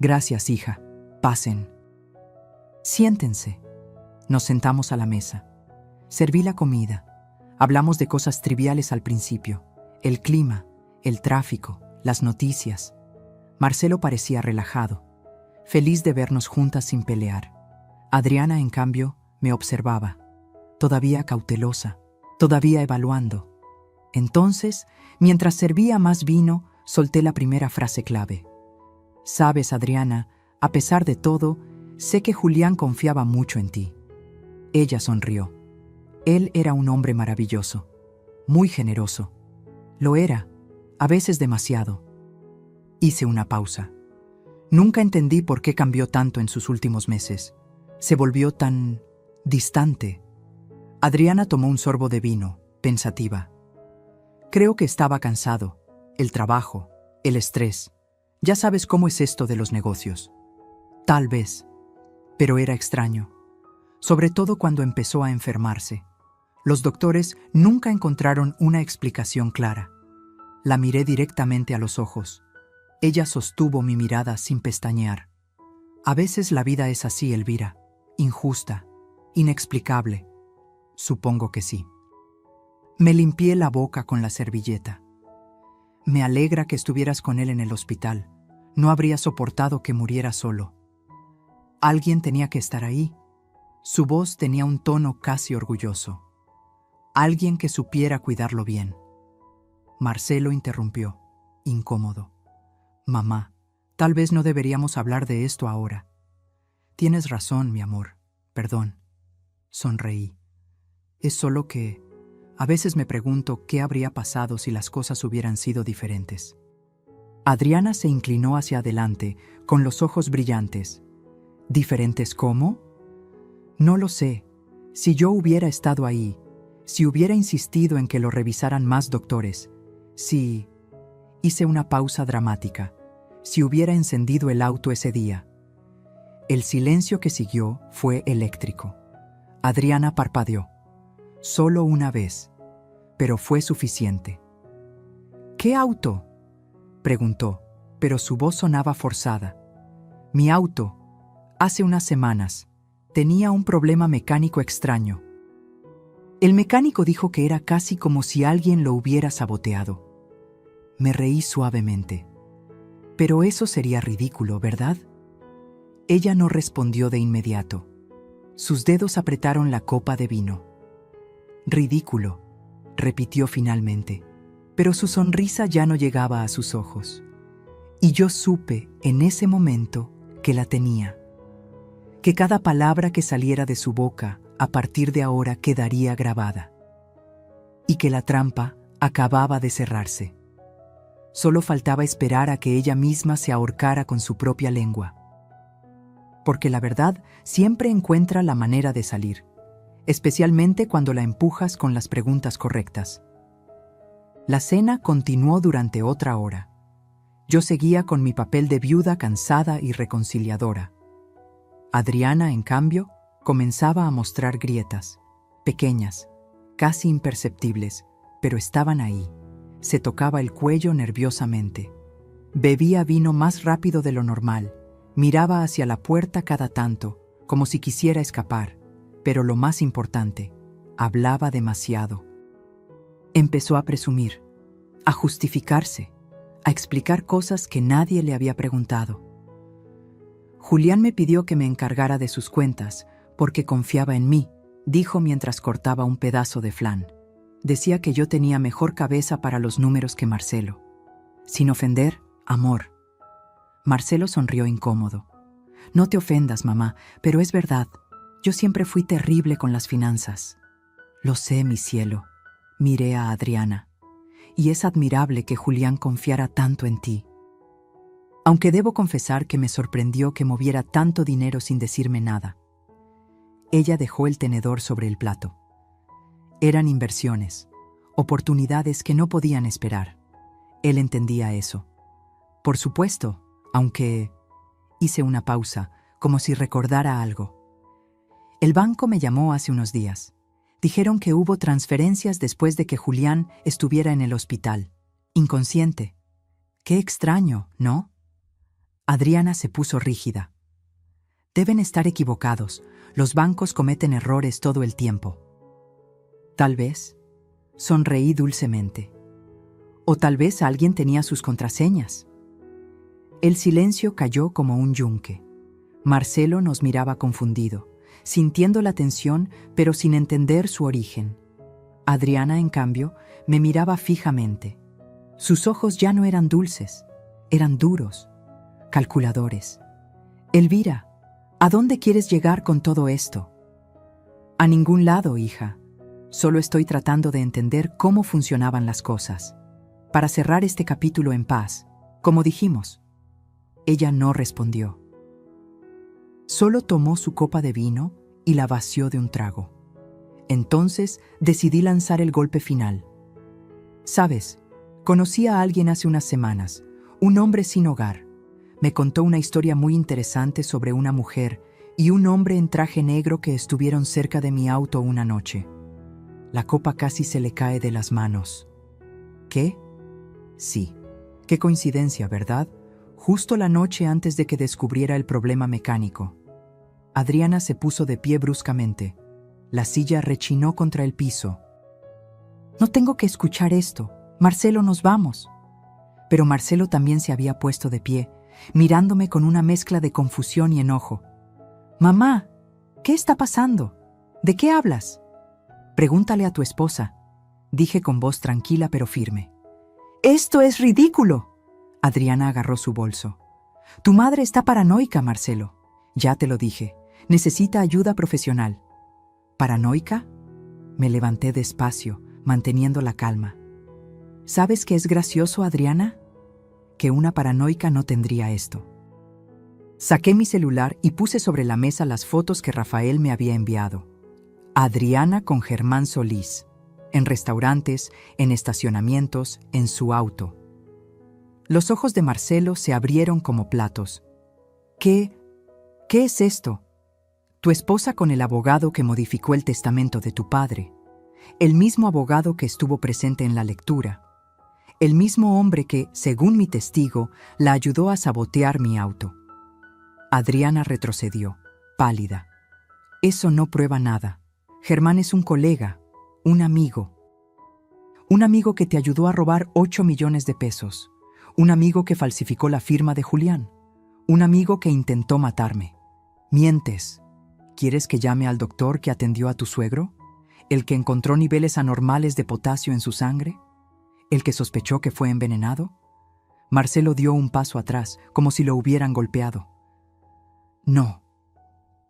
Gracias, hija. Pasen. Siéntense. Nos sentamos a la mesa. Serví la comida. Hablamos de cosas triviales al principio. El clima, el tráfico, las noticias. Marcelo parecía relajado, feliz de vernos juntas sin pelear. Adriana, en cambio, me observaba, todavía cautelosa, todavía evaluando. Entonces, mientras servía más vino, solté la primera frase clave. Sabes, Adriana, a pesar de todo, sé que Julián confiaba mucho en ti. Ella sonrió. Él era un hombre maravilloso, muy generoso. Lo era, a veces demasiado. Hice una pausa. Nunca entendí por qué cambió tanto en sus últimos meses. Se volvió tan distante. Adriana tomó un sorbo de vino, pensativa. Creo que estaba cansado. El trabajo, el estrés. Ya sabes cómo es esto de los negocios. Tal vez. Pero era extraño. Sobre todo cuando empezó a enfermarse. Los doctores nunca encontraron una explicación clara. La miré directamente a los ojos. Ella sostuvo mi mirada sin pestañear. A veces la vida es así, Elvira. Injusta, inexplicable. Supongo que sí. Me limpié la boca con la servilleta. Me alegra que estuvieras con él en el hospital. No habría soportado que muriera solo. Alguien tenía que estar ahí. Su voz tenía un tono casi orgulloso. Alguien que supiera cuidarlo bien. Marcelo interrumpió, incómodo. Mamá, tal vez no deberíamos hablar de esto ahora. Tienes razón, mi amor. Perdón. Sonreí. Es solo que a veces me pregunto qué habría pasado si las cosas hubieran sido diferentes. Adriana se inclinó hacia adelante, con los ojos brillantes. ¿Diferentes cómo? No lo sé. Si yo hubiera estado ahí, si hubiera insistido en que lo revisaran más doctores, si... Hice una pausa dramática. Si hubiera encendido el auto ese día. El silencio que siguió fue eléctrico. Adriana parpadeó. Solo una vez, pero fue suficiente. ¿Qué auto?, preguntó, pero su voz sonaba forzada. Mi auto, hace unas semanas, tenía un problema mecánico extraño. El mecánico dijo que era casi como si alguien lo hubiera saboteado. Me reí suavemente. Pero eso sería ridículo, ¿verdad? Ella no respondió de inmediato. Sus dedos apretaron la copa de vino. Ridículo, repitió finalmente, pero su sonrisa ya no llegaba a sus ojos. Y yo supe en ese momento que la tenía, que cada palabra que saliera de su boca a partir de ahora quedaría grabada, y que la trampa acababa de cerrarse. Solo faltaba esperar a que ella misma se ahorcara con su propia lengua. Porque la verdad siempre encuentra la manera de salir, especialmente cuando la empujas con las preguntas correctas. La cena continuó durante otra hora. Yo seguía con mi papel de viuda cansada y reconciliadora. Adriana, en cambio, comenzaba a mostrar grietas, pequeñas, casi imperceptibles, pero estaban ahí. Se tocaba el cuello nerviosamente. Bebía vino más rápido de lo normal. Miraba hacia la puerta cada tanto, como si quisiera escapar. Pero lo más importante, hablaba demasiado. Empezó a presumir, a justificarse, a explicar cosas que nadie le había preguntado. Julián me pidió que me encargara de sus cuentas, porque confiaba en mí, dijo mientras cortaba un pedazo de flan. Decía que yo tenía mejor cabeza para los números que Marcelo. Sin ofender, amor. Marcelo sonrió incómodo. No te ofendas, mamá, pero es verdad. Yo siempre fui terrible con las finanzas. Lo sé, mi cielo. Miré a Adriana. Y es admirable que Julián confiara tanto en ti. aunque debo confesar que me sorprendió que moviera tanto dinero sin decirme nada. Ella dejó el tenedor sobre el plato. Eran inversiones, oportunidades que no podían esperar. Él entendía eso. Por supuesto, aunque... Hice una pausa, como si recordara algo. El banco me llamó hace unos días. Dijeron que hubo transferencias después de que Julián estuviera en el hospital, inconsciente. Qué extraño, ¿no? Adriana se puso rígida. Deben estar equivocados. Los bancos cometen errores todo el tiempo. Tal vez. Sonreí dulcemente. O tal vez alguien tenía sus contraseñas. El silencio cayó como un yunque. Marcelo nos miraba confundido, sintiendo la tensión, pero sin entender su origen. Adriana, en cambio, me miraba fijamente. Sus ojos ya no eran dulces, eran duros, calculadores. Elvira, ¿a dónde quieres llegar con todo esto? A ningún lado, hija. Solo estoy tratando de entender cómo funcionaban las cosas, para cerrar este capítulo en paz, como dijimos. Ella no respondió. Solo tomó su copa de vino y la vació de un trago. Entonces decidí lanzar el golpe final. ¿Sabes? Conocí a alguien hace unas semanas, un hombre sin hogar. Me contó una historia muy interesante sobre una mujer y un hombre en traje negro que estuvieron cerca de mi auto una noche. La copa casi se le cae de las manos. ¿Qué? Sí. Qué coincidencia, ¿verdad? Justo la noche antes de que descubriera el problema mecánico. Adriana se puso de pie bruscamente. La silla rechinó contra el piso. No tengo que escuchar esto. Marcelo, nos vamos. Pero Marcelo también se había puesto de pie, mirándome con una mezcla de confusión y enojo. Mamá, ¿qué está pasando? ¿De qué hablas? Pregúntale a tu esposa, dije con voz tranquila pero firme. ¡Esto es ridículo! Adriana agarró su bolso. Tu madre está paranoica, Marcelo. Ya te lo dije. Necesita ayuda profesional. ¿Paranoica? Me levanté despacio, manteniendo la calma. ¿Sabes qué es gracioso, Adriana? Que una paranoica no tendría esto. Saqué mi celular y puse sobre la mesa las fotos que Rafael me había enviado. Adriana con Germán Solís. En restaurantes, en estacionamientos, en su auto. Los ojos de Marcelo se abrieron como platos. ¿Qué es esto? Tu esposa con el abogado que modificó el testamento de tu padre. El mismo abogado que estuvo presente en la lectura. El mismo hombre que, según mi testigo, la ayudó a sabotear mi auto. Adriana retrocedió, pálida. Eso no prueba nada. Germán es un colega, un amigo. Un amigo que te ayudó a robar 8 millones de pesos. Un amigo que falsificó la firma de Julián. Un amigo que intentó matarme. Mientes. ¿Quieres que llame al doctor que atendió a tu suegro? ¿El que encontró niveles anormales de potasio en su sangre? ¿El que sospechó que fue envenenado? Marcelo dio un paso atrás, como si lo hubieran golpeado. No,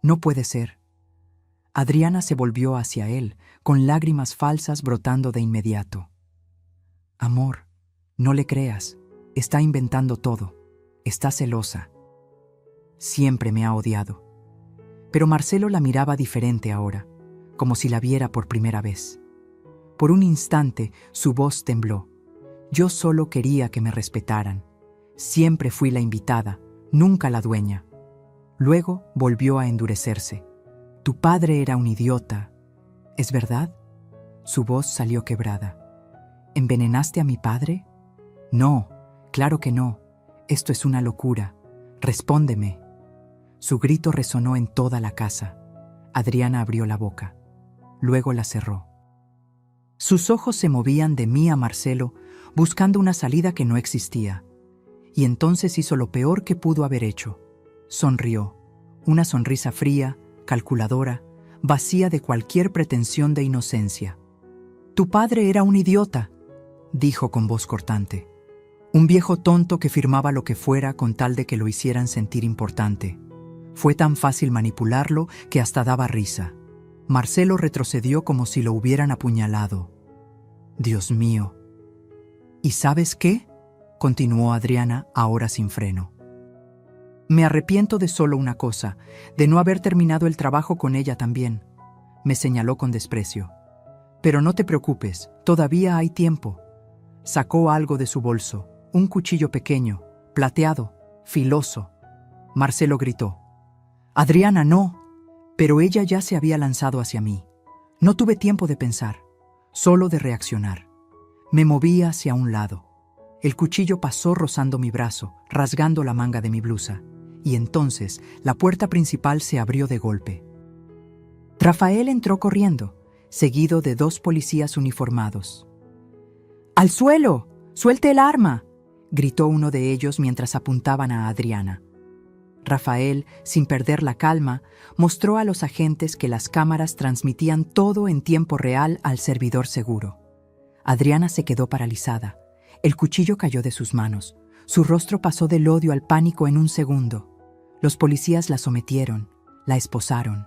no puede ser. Adriana se volvió hacia él, con lágrimas falsas brotando de inmediato. Amor, no le creas. Está inventando todo. Está celosa. Siempre me ha odiado. Pero Marcelo la miraba diferente ahora, como si la viera por primera vez. Por un instante, su voz tembló. Yo solo quería que me respetaran. Siempre fui la invitada, nunca la dueña. Luego volvió a endurecerse. Tu padre era un idiota. ¿Es verdad? Su voz salió quebrada. ¿Envenenaste a mi padre? No. Claro que no. Esto es una locura. Respóndeme. Su grito resonó en toda la casa. Adriana abrió la boca. Luego la cerró. Sus ojos se movían de mí a Marcelo, buscando una salida que no existía. Y entonces hizo lo peor que pudo haber hecho. Sonrió. Una sonrisa fría, calculadora, vacía de cualquier pretensión de inocencia. Tu padre era un idiota, dijo con voz cortante. Un viejo tonto que firmaba lo que fuera con tal de que lo hicieran sentir importante. Fue tan fácil manipularlo que hasta daba risa. Marcelo retrocedió como si lo hubieran apuñalado. Dios mío. ¿Y sabes qué? Continuó Adriana, ahora sin freno. Me arrepiento de solo una cosa, de no haber terminado el trabajo con ella también. Me señaló con desprecio. Pero no te preocupes, todavía hay tiempo. Sacó algo de su bolso, un cuchillo pequeño, plateado, filoso. Marcelo gritó. Adriana, no. Pero ella ya se había lanzado hacia mí. No tuve tiempo de pensar, solo de reaccionar. Me moví hacia un lado. El cuchillo pasó rozando mi brazo, rasgando la manga de mi blusa. Y entonces la puerta principal se abrió de golpe. Rafael entró corriendo, seguido de 2 policías uniformados. ¡Al suelo! ¡Suelte el arma!, gritó uno de ellos mientras apuntaban a Adriana. Rafael, sin perder la calma, mostró a los agentes que las cámaras transmitían todo en tiempo real al servidor seguro. Adriana se quedó paralizada. El cuchillo cayó de sus manos. Su rostro pasó del odio al pánico en un segundo. Los policías la sometieron, la esposaron.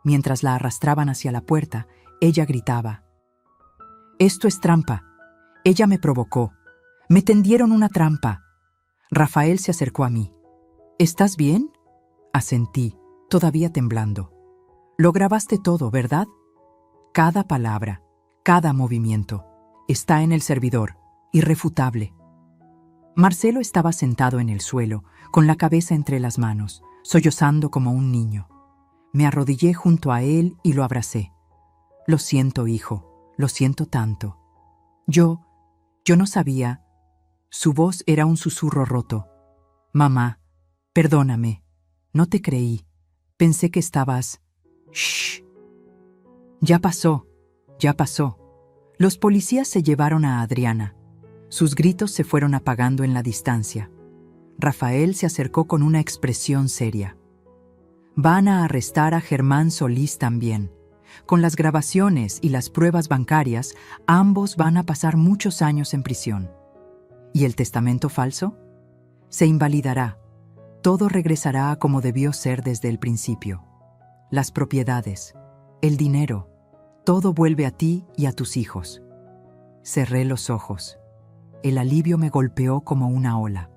Mientras la arrastraban hacia la puerta, ella gritaba. «Esto es trampa. Ella me provocó. Me tendieron una trampa». Rafael se acercó a mí. «¿Estás bien?», asentí, todavía temblando. «Lo grabaste todo, ¿verdad?». «Cada palabra, cada movimiento. Está en el servidor, irrefutable». Marcelo estaba sentado en el suelo, con la cabeza entre las manos, sollozando como un niño. Me arrodillé junto a él y lo abracé. «Lo siento, hijo, lo siento tanto». Yo no sabía». Su voz era un susurro roto. «Mamá, perdóname. No te creí. Pensé que estabas...». «Shh. Ya pasó, ya pasó». Los policías se llevaron a Adriana. Sus gritos se fueron apagando en la distancia. Rafael se acercó con una expresión seria. «Van a arrestar a Germán Solís también. Con las grabaciones y las pruebas bancarias, ambos van a pasar muchos años en prisión. ¿Y el testamento falso? Se invalidará. Todo regresará a como debió ser desde el principio. Las propiedades, el dinero, todo vuelve a ti y a tus hijos». Cerré los ojos. El alivio me golpeó como una ola.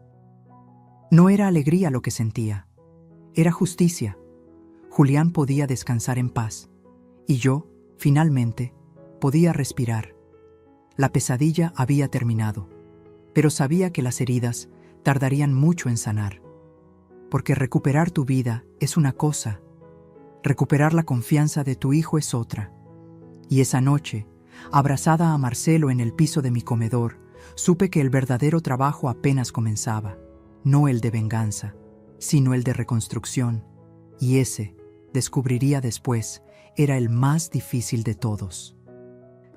No era alegría lo que sentía. Era justicia. Julián podía descansar en paz. Y yo, finalmente, podía respirar. La pesadilla había terminado, pero sabía que las heridas tardarían mucho en sanar. Porque recuperar tu vida es una cosa, recuperar la confianza de tu hijo es otra. Y esa noche, abrazada a Marcelo en el piso de mi comedor, supe que el verdadero trabajo apenas comenzaba, no el de venganza, sino el de reconstrucción, y ese, descubriría después, era el más difícil de todos.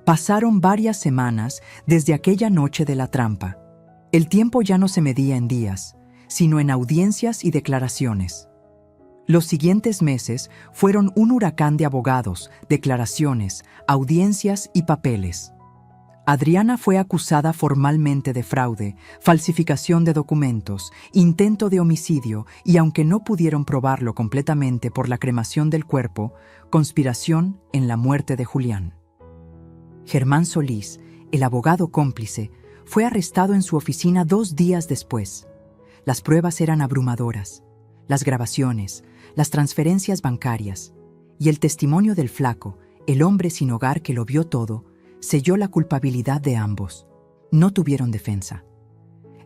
Pasaron varias semanas desde aquella noche de la trampa. El tiempo ya no se medía en días, sino en audiencias y declaraciones. Los siguientes meses fueron un huracán de abogados, declaraciones, audiencias y papeles. Adriana fue acusada formalmente de fraude, falsificación de documentos, intento de homicidio y, aunque no pudieron probarlo completamente por la cremación del cuerpo, conspiración en la muerte de Julián. Germán Solís, el abogado cómplice, fue arrestado en su oficina 2 días después. Las pruebas eran abrumadoras, las grabaciones, las transferencias bancarias, y el testimonio del flaco, el hombre sin hogar que lo vio todo, selló la culpabilidad de ambos. No tuvieron defensa.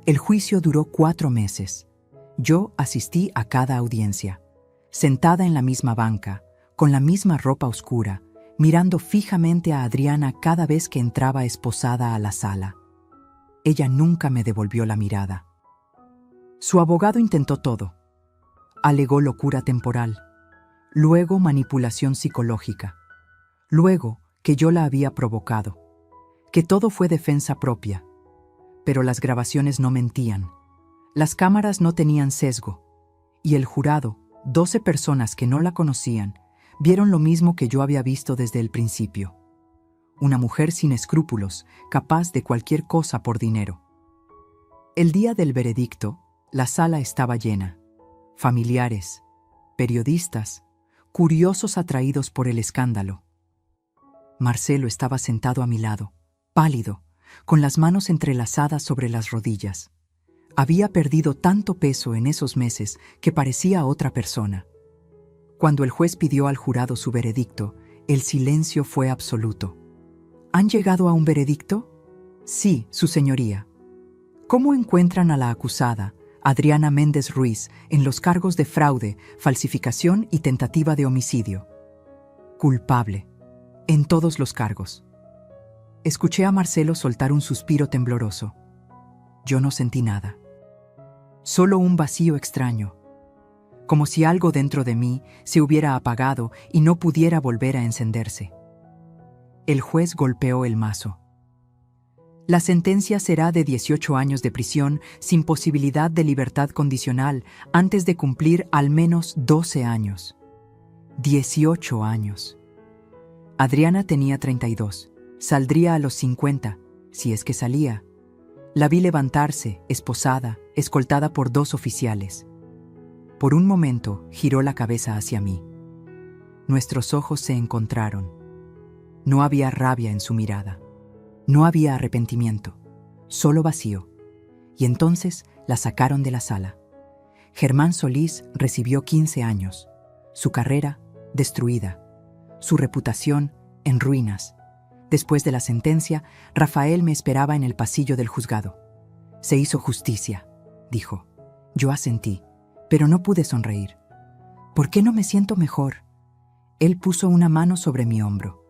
El juicio duró 4 meses. Yo asistí a cada audiencia, sentada en la misma banca, con la misma ropa oscura, mirando fijamente a Adriana cada vez que entraba esposada a la sala. Ella nunca me devolvió la mirada. Su abogado intentó todo. Alegó locura temporal, luego manipulación psicológica, luego que yo la había provocado, que todo fue defensa propia. Pero las grabaciones no mentían, las cámaras no tenían sesgo, y el jurado, 12 personas que no la conocían, vieron lo mismo que yo había visto desde el principio. Una mujer sin escrúpulos, capaz de cualquier cosa por dinero. El día del veredicto, la sala estaba llena. Familiares, periodistas, curiosos atraídos por el escándalo. Marcelo estaba sentado a mi lado, pálido, con las manos entrelazadas sobre las rodillas. Había perdido tanto peso en esos meses que parecía otra persona. Cuando el juez pidió al jurado su veredicto, el silencio fue absoluto. ¿Han llegado a un veredicto? Sí, su señoría. ¿Cómo encuentran a la acusada, Adriana Méndez Ruiz, en los cargos de fraude, falsificación y tentativa de homicidio? Culpable. En todos los cargos. Escuché a Marcelo soltar un suspiro tembloroso. Yo no sentí nada. Solo un vacío extraño. Como si algo dentro de mí se hubiera apagado y no pudiera volver a encenderse. El juez golpeó el mazo. La sentencia será de 18 años de prisión sin posibilidad de libertad condicional antes de cumplir al menos 12 años. 18 años. Adriana tenía 32. Saldría a los 50, si es que salía. La vi levantarse, esposada, escoltada por 2 oficiales. Por un momento giró la cabeza hacia mí. Nuestros ojos se encontraron. No había rabia en su mirada. No había arrepentimiento, solo vacío. Y entonces la sacaron de la sala. Germán Solís recibió 15 años. Su carrera, destruida. Su reputación, en ruinas. Después de la sentencia, Rafael me esperaba en el pasillo del juzgado. Se hizo justicia, dijo. Yo asentí, pero no pude sonreír. ¿Por qué no me siento mejor? Él puso una mano sobre mi hombro.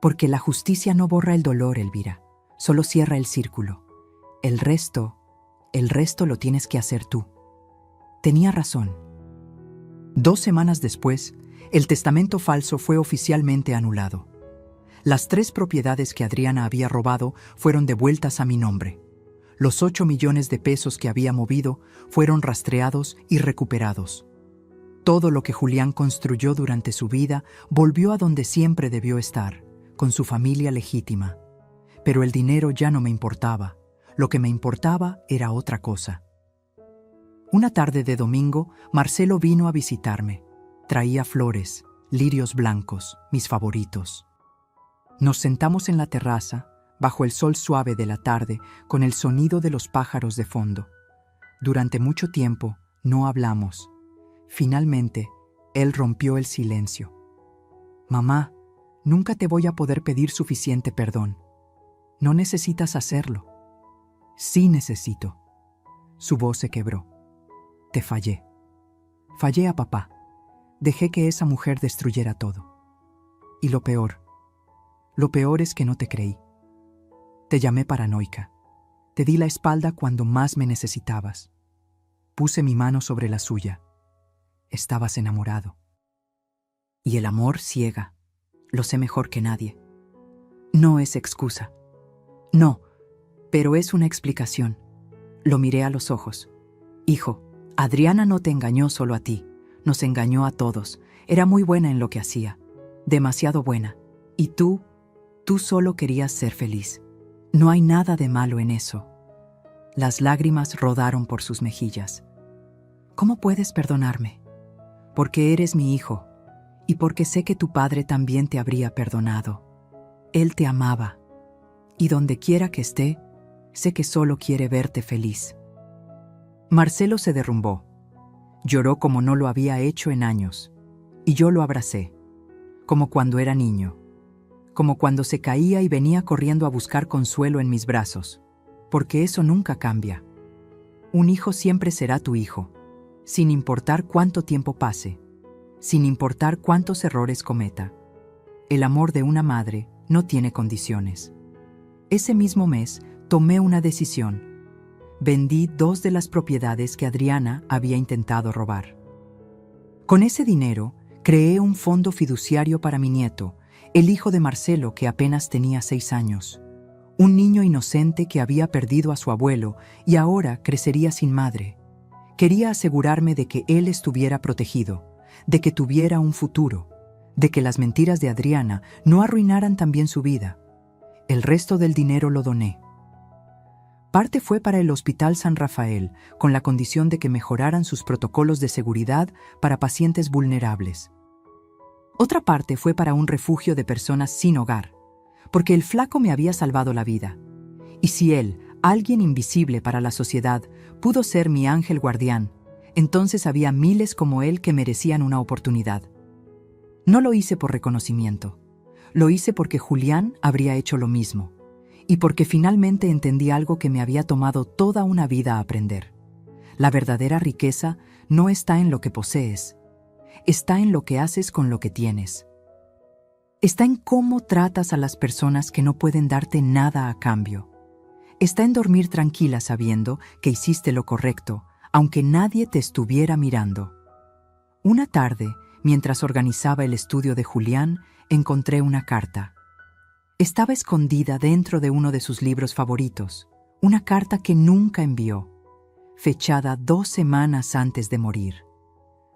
Porque la justicia no borra el dolor, Elvira, solo cierra el círculo. El resto lo tienes que hacer tú. Tenía razón. 2 semanas después, el testamento falso fue oficialmente anulado. Las 3 propiedades que Adriana había robado fueron devueltas a mi nombre. Los 8 millones de pesos que había movido fueron rastreados y recuperados. Todo lo que Julián construyó durante su vida volvió a donde siempre debió estar, con su familia legítima. Pero el dinero ya no me importaba. Lo que me importaba era otra cosa. Una tarde de domingo, Marcelo vino a visitarme. Traía flores, lirios blancos, mis favoritos. Nos sentamos en la terraza, bajo el sol suave de la tarde, con el sonido de los pájaros de fondo. Durante mucho tiempo no hablamos. Finalmente, él rompió el silencio. Mamá, nunca te voy a poder pedir suficiente perdón. No necesitas hacerlo. Sí necesito. Su voz se quebró. Te fallé. Fallé a papá. Dejé que esa mujer destruyera todo. Y lo peor es que no te creí. Te llamé paranoica. Te di la espalda cuando más me necesitabas. Puse mi mano sobre la suya. Estabas enamorado. Y el amor ciega. Lo sé mejor que nadie. No es excusa. No, pero es una explicación. Lo miré a los ojos. Hijo, Adriana no te engañó solo a ti. Nos engañó a todos. Era muy buena en lo que hacía. Demasiado buena. Y tú solo querías ser feliz. No hay nada de malo en eso. Las lágrimas rodaron por sus mejillas. ¿Cómo puedes perdonarme? Porque eres mi hijo, y porque sé que tu padre también te habría perdonado. Él te amaba, y donde quiera que esté, sé que solo quiere verte feliz. Marcelo se derrumbó. Lloró como no lo había hecho en años, y yo lo abracé, como cuando era niño. Como cuando se caía y venía corriendo a buscar consuelo en mis brazos, porque eso nunca cambia. Un hijo siempre será tu hijo, sin importar cuánto tiempo pase, sin importar cuántos errores cometa. El amor de una madre no tiene condiciones. Ese mismo mes tomé una decisión. Vendí 2 de las propiedades que Adriana había intentado robar. Con ese dinero, creé un fondo fiduciario para mi nieto, el hijo de Marcelo, que apenas tenía 6 años. Un niño inocente que había perdido a su abuelo y ahora crecería sin madre. Quería asegurarme de que él estuviera protegido, de que tuviera un futuro, de que las mentiras de Adriana no arruinaran también su vida. El resto del dinero lo doné. Parte fue para el Hospital San Rafael, con la condición de que mejoraran sus protocolos de seguridad para pacientes vulnerables. Otra parte fue para un refugio de personas sin hogar, porque el flaco me había salvado la vida. Y si él, alguien invisible para la sociedad, Pudo ser mi ángel guardián. Entonces había miles como él que merecían una oportunidad. No lo hice por reconocimiento. Lo hice porque Julián habría hecho lo mismo. Y porque finalmente entendí algo que me había tomado toda una vida aprender. La verdadera riqueza no está en lo que posees. Está en lo que haces con lo que tienes. Está en cómo tratas a las personas que no pueden darte nada a cambio. Está en dormir tranquila sabiendo que hiciste lo correcto, aunque nadie te estuviera mirando. Una tarde, mientras organizaba el estudio de Julián, encontré una carta. Estaba escondida dentro de uno de sus libros favoritos, una carta que nunca envió, fechada 2 semanas antes de morir.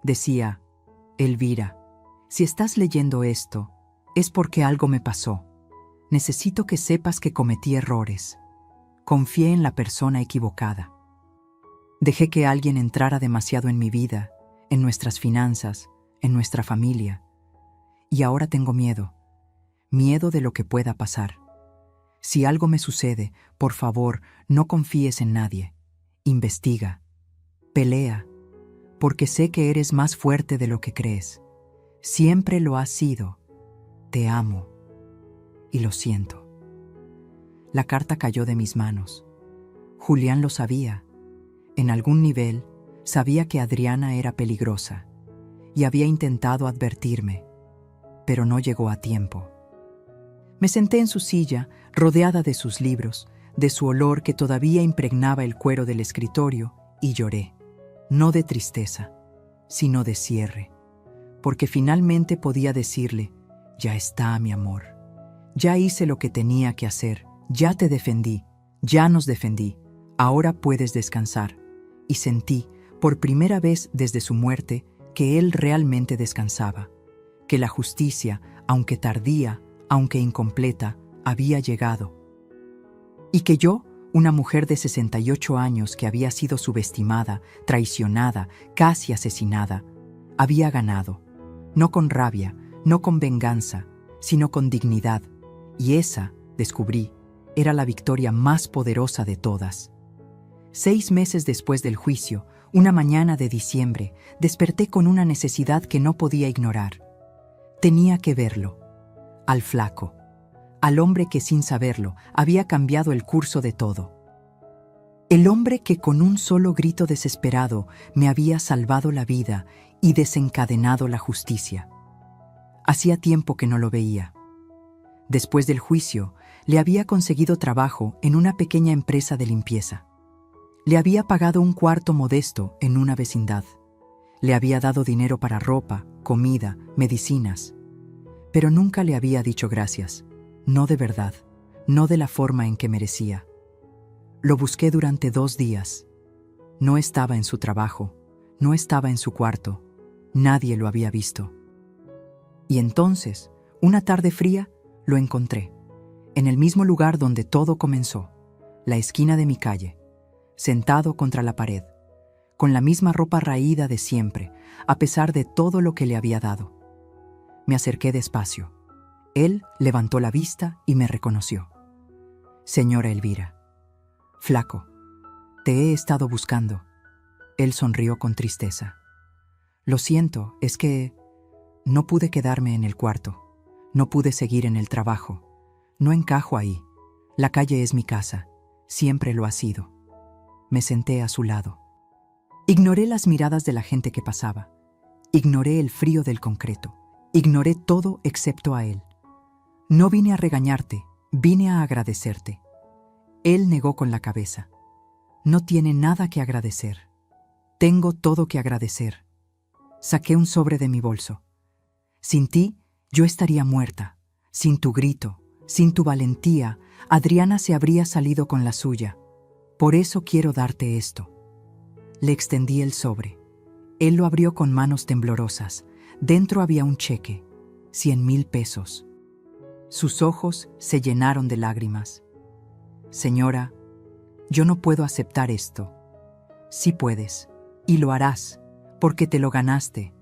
Decía: Elvira, si estás leyendo esto, es porque algo me pasó. Necesito que sepas que cometí errores. Confié en la persona equivocada. Dejé que alguien entrara demasiado en mi vida, en nuestras finanzas, en nuestra familia. Y ahora tengo miedo. Miedo de lo que pueda pasar. Si algo me sucede, por favor, no confíes en nadie. Investiga. Pelea. Porque sé que eres más fuerte de lo que crees. Siempre lo has sido. Te amo. Y lo siento. La carta cayó de mis manos. Julián lo sabía. En algún nivel, sabía que Adriana era peligrosa y había intentado advertirme, pero no llegó a tiempo. Me senté en su silla, rodeada de sus libros, de su olor que todavía impregnaba el cuero del escritorio, y lloré, no de tristeza, sino de cierre, porque finalmente podía decirle: ya está, mi amor. Ya hice lo que tenía que hacer, ya te defendí, ya nos defendí, ahora puedes descansar. Y sentí, por primera vez desde su muerte, que él realmente descansaba, que la justicia, aunque tardía, aunque incompleta, había llegado. Y que yo, una mujer de 68 años que había sido subestimada, traicionada, casi asesinada, había ganado, no con rabia, no con venganza, sino con dignidad, y esa, descubrí, era la victoria más poderosa de todas. 6 meses después del juicio, una mañana de diciembre, desperté con una necesidad que no podía ignorar. Tenía que verlo, al flaco, al hombre que sin saberlo había cambiado el curso de todo. El hombre que con un solo grito desesperado me había salvado la vida y desencadenado la justicia. Hacía tiempo que no lo veía. Después del juicio, le había conseguido trabajo en una pequeña empresa de limpieza. Le había pagado un cuarto modesto en una vecindad. Le había dado dinero para ropa, comida, medicinas. Pero nunca le había dicho gracias. No de verdad, no de la forma en que merecía. Lo busqué durante 2 días. No estaba en su trabajo, no estaba en su cuarto. Nadie lo había visto. Y entonces, una tarde fría, lo encontré. En el mismo lugar donde todo comenzó, la esquina de mi calle. Sentado contra la pared, con la misma ropa raída de siempre, a pesar de todo lo que le había dado. Me acerqué despacio. Él levantó la vista y me reconoció. Señora Elvira. Flaco, te he estado buscando. Él sonrió con tristeza. Lo siento, es que no pude quedarme en el cuarto. No pude seguir en el trabajo. No encajo ahí. La calle es mi casa. Siempre lo ha sido. Me senté a su lado. Ignoré las miradas de la gente que pasaba. Ignoré el frío del concreto. Ignoré todo excepto a él. No vine a regañarte, vine a agradecerte. Él negó con la cabeza. No tiene nada que agradecer. Tengo todo que agradecer. Saqué un sobre de mi bolso. Sin ti, yo estaría muerta. Sin tu grito, sin tu valentía, Adriana se habría salido con la suya. Por eso quiero darte esto. Le extendí el sobre. Él lo abrió con manos temblorosas. Dentro había un cheque, 100,000 pesos. Sus ojos se llenaron de lágrimas. Señora, yo no puedo aceptar esto. Sí puedes, y lo harás, porque te lo ganaste.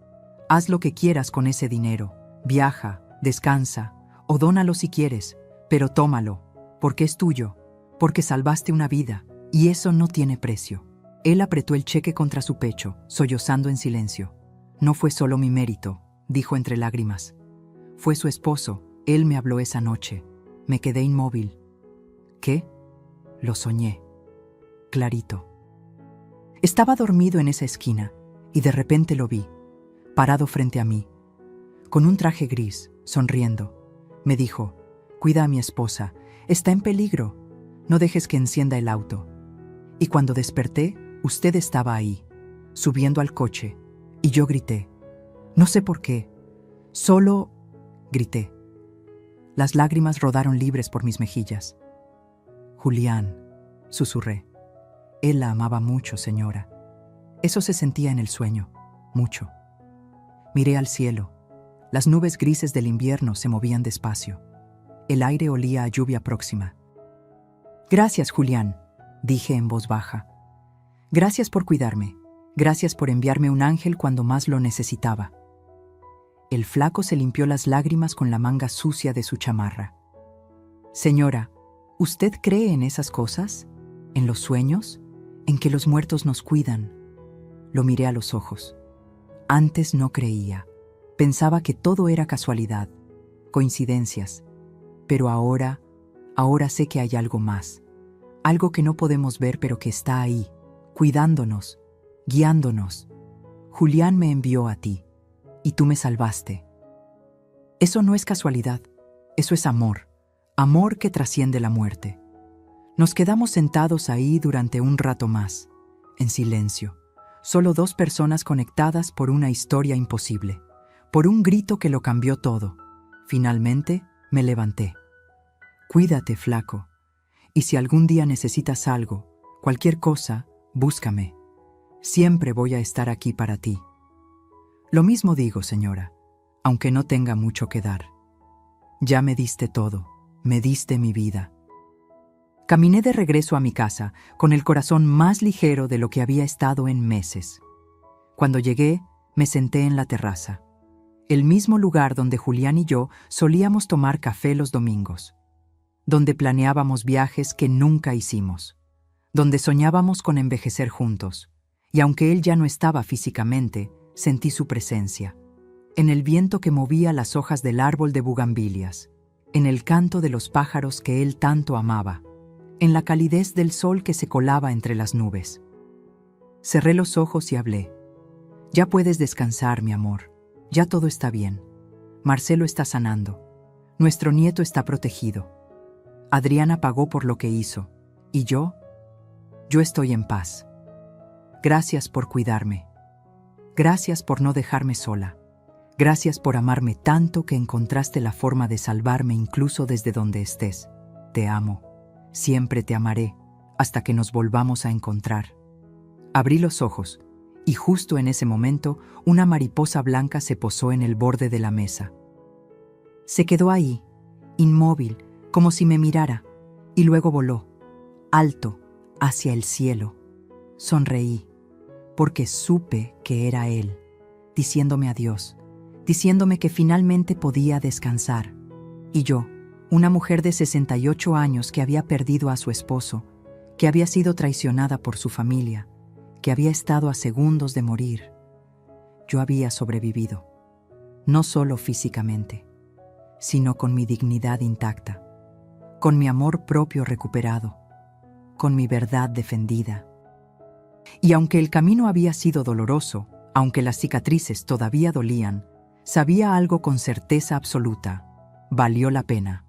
Haz lo que quieras con ese dinero. Viaja, descansa, o dónalo si quieres, pero tómalo, porque es tuyo, porque salvaste una vida. Y eso no tiene precio. Él apretó el cheque contra su pecho, sollozando en silencio. No fue solo mi mérito, dijo entre lágrimas. Fue su esposo, él me habló esa noche. Me quedé inmóvil. ¿Qué? Lo soñé. Clarito. Estaba dormido en esa esquina y de repente lo vi, parado frente a mí, con un traje gris, sonriendo. Me dijo, cuida a mi esposa, está en peligro, no dejes que encienda el auto. Y cuando desperté, usted estaba ahí, subiendo al coche, y yo grité. No sé por qué, solo grité. Las lágrimas rodaron libres por mis mejillas. Julián, susurré. Él la amaba mucho, señora. Eso se sentía en el sueño, mucho. Miré al cielo. Las nubes grises del invierno se movían despacio. El aire olía a lluvia próxima. Gracias, Julián, dije en voz baja. Gracias por cuidarme. Gracias por enviarme un ángel cuando más lo necesitaba. El flaco se limpió las lágrimas con la manga sucia de su chamarra. Señora, ¿usted cree en esas cosas? ¿En los sueños? ¿En que los muertos nos cuidan? Lo miré a los ojos. Antes no creía. Pensaba que todo era casualidad, coincidencias. Pero ahora sé que hay algo más. Algo que no podemos ver pero que está ahí, cuidándonos, guiándonos. Julián me envió a ti, y tú me salvaste. Eso no es casualidad, eso es amor, amor que trasciende la muerte. Nos quedamos sentados ahí durante un rato más, en silencio, solo dos personas conectadas por una historia imposible, por un grito que lo cambió todo. Finalmente, me levanté. Cuídate, flaco, y si algún día necesitas algo, cualquier cosa, búscame. Siempre voy a estar aquí para ti. Lo mismo digo, señora, aunque no tenga mucho que dar. Ya me diste todo, me diste mi vida. Caminé de regreso a mi casa, con el corazón más ligero de lo que había estado en meses. Cuando llegué, me senté en la terraza, el mismo lugar donde Julián y yo solíamos tomar café los domingos, donde planeábamos viajes que nunca hicimos, donde soñábamos con envejecer juntos, y aunque él ya no estaba físicamente, sentí su presencia, en el viento que movía las hojas del árbol de bugambilias, en el canto de los pájaros que él tanto amaba, en la calidez del sol que se colaba entre las nubes. Cerré los ojos y hablé. Ya puedes descansar, mi amor. Ya todo está bien. Marcelo está sanando. Nuestro nieto está protegido. Adriana pagó por lo que hizo. ¿Y yo? Yo estoy en paz. Gracias por cuidarme. Gracias por no dejarme sola. Gracias por amarme tanto que encontraste la forma de salvarme incluso desde donde estés. Te amo. Siempre te amaré, hasta que nos volvamos a encontrar. Abrí los ojos, y justo en ese momento, una mariposa blanca se posó en el borde de la mesa. Se quedó ahí, inmóvil, como si me mirara, y luego voló, alto, hacia el cielo. Sonreí, porque supe que era él, diciéndome adiós, diciéndome que finalmente podía descansar. Y yo, una mujer de 68 años que había perdido a su esposo, que había sido traicionada por su familia, que había estado a segundos de morir. Yo había sobrevivido, no solo físicamente, sino con mi dignidad intacta, con mi amor propio recuperado, con mi verdad defendida. Y aunque el camino había sido doloroso, aunque las cicatrices todavía dolían, sabía algo con certeza absoluta: valió la pena.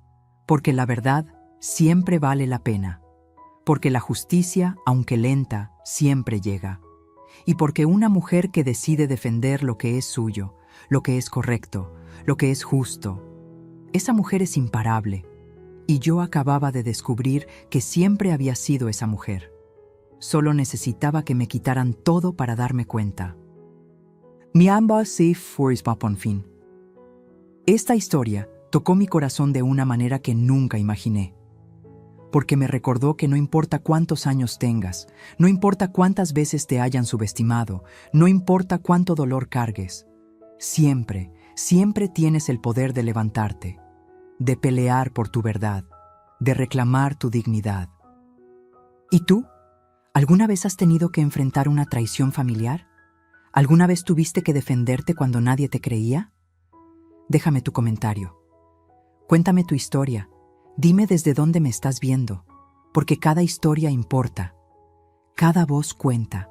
Porque la verdad siempre vale la pena, porque la justicia, aunque lenta, siempre llega, y porque una mujer que decide defender lo que es suyo, lo que es correcto, lo que es justo, esa mujer es imparable, y yo acababa de descubrir que siempre había sido esa mujer. Solo necesitaba que me quitaran todo para darme cuenta. Mi amba se fue por fin. Esta historia tocó mi corazón de una manera que nunca imaginé, porque me recordó que no importa cuántos años tengas, no importa cuántas veces te hayan subestimado, no importa cuánto dolor cargues, siempre, siempre tienes el poder de levantarte, de pelear por tu verdad, de reclamar tu dignidad. ¿Y tú? ¿Alguna vez has tenido que enfrentar una traición familiar? ¿Alguna vez tuviste que defenderte cuando nadie te creía? Déjame tu comentario. Cuéntame tu historia. Dime desde dónde me estás viendo, porque cada historia importa. Cada voz cuenta.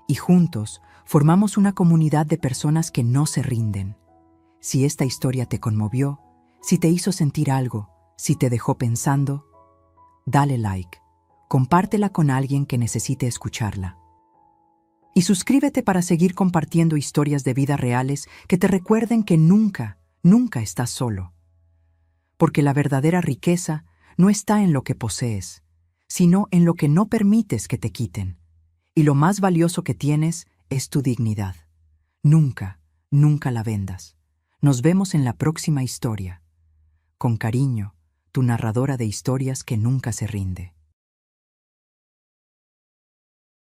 Y juntos formamos una comunidad de personas que no se rinden. Si esta historia te conmovió, si te hizo sentir algo, si te dejó pensando, dale like, compártela con alguien que necesite escucharla. Y suscríbete para seguir compartiendo historias de vida reales que te recuerden que nunca, nunca estás solo. Porque la verdadera riqueza no está en lo que posees, sino en lo que no permites que te quiten. Y lo más valioso que tienes es tu dignidad. Nunca, nunca la vendas. Nos vemos en la próxima historia. Con cariño, tu narradora de historias que nunca se rinde.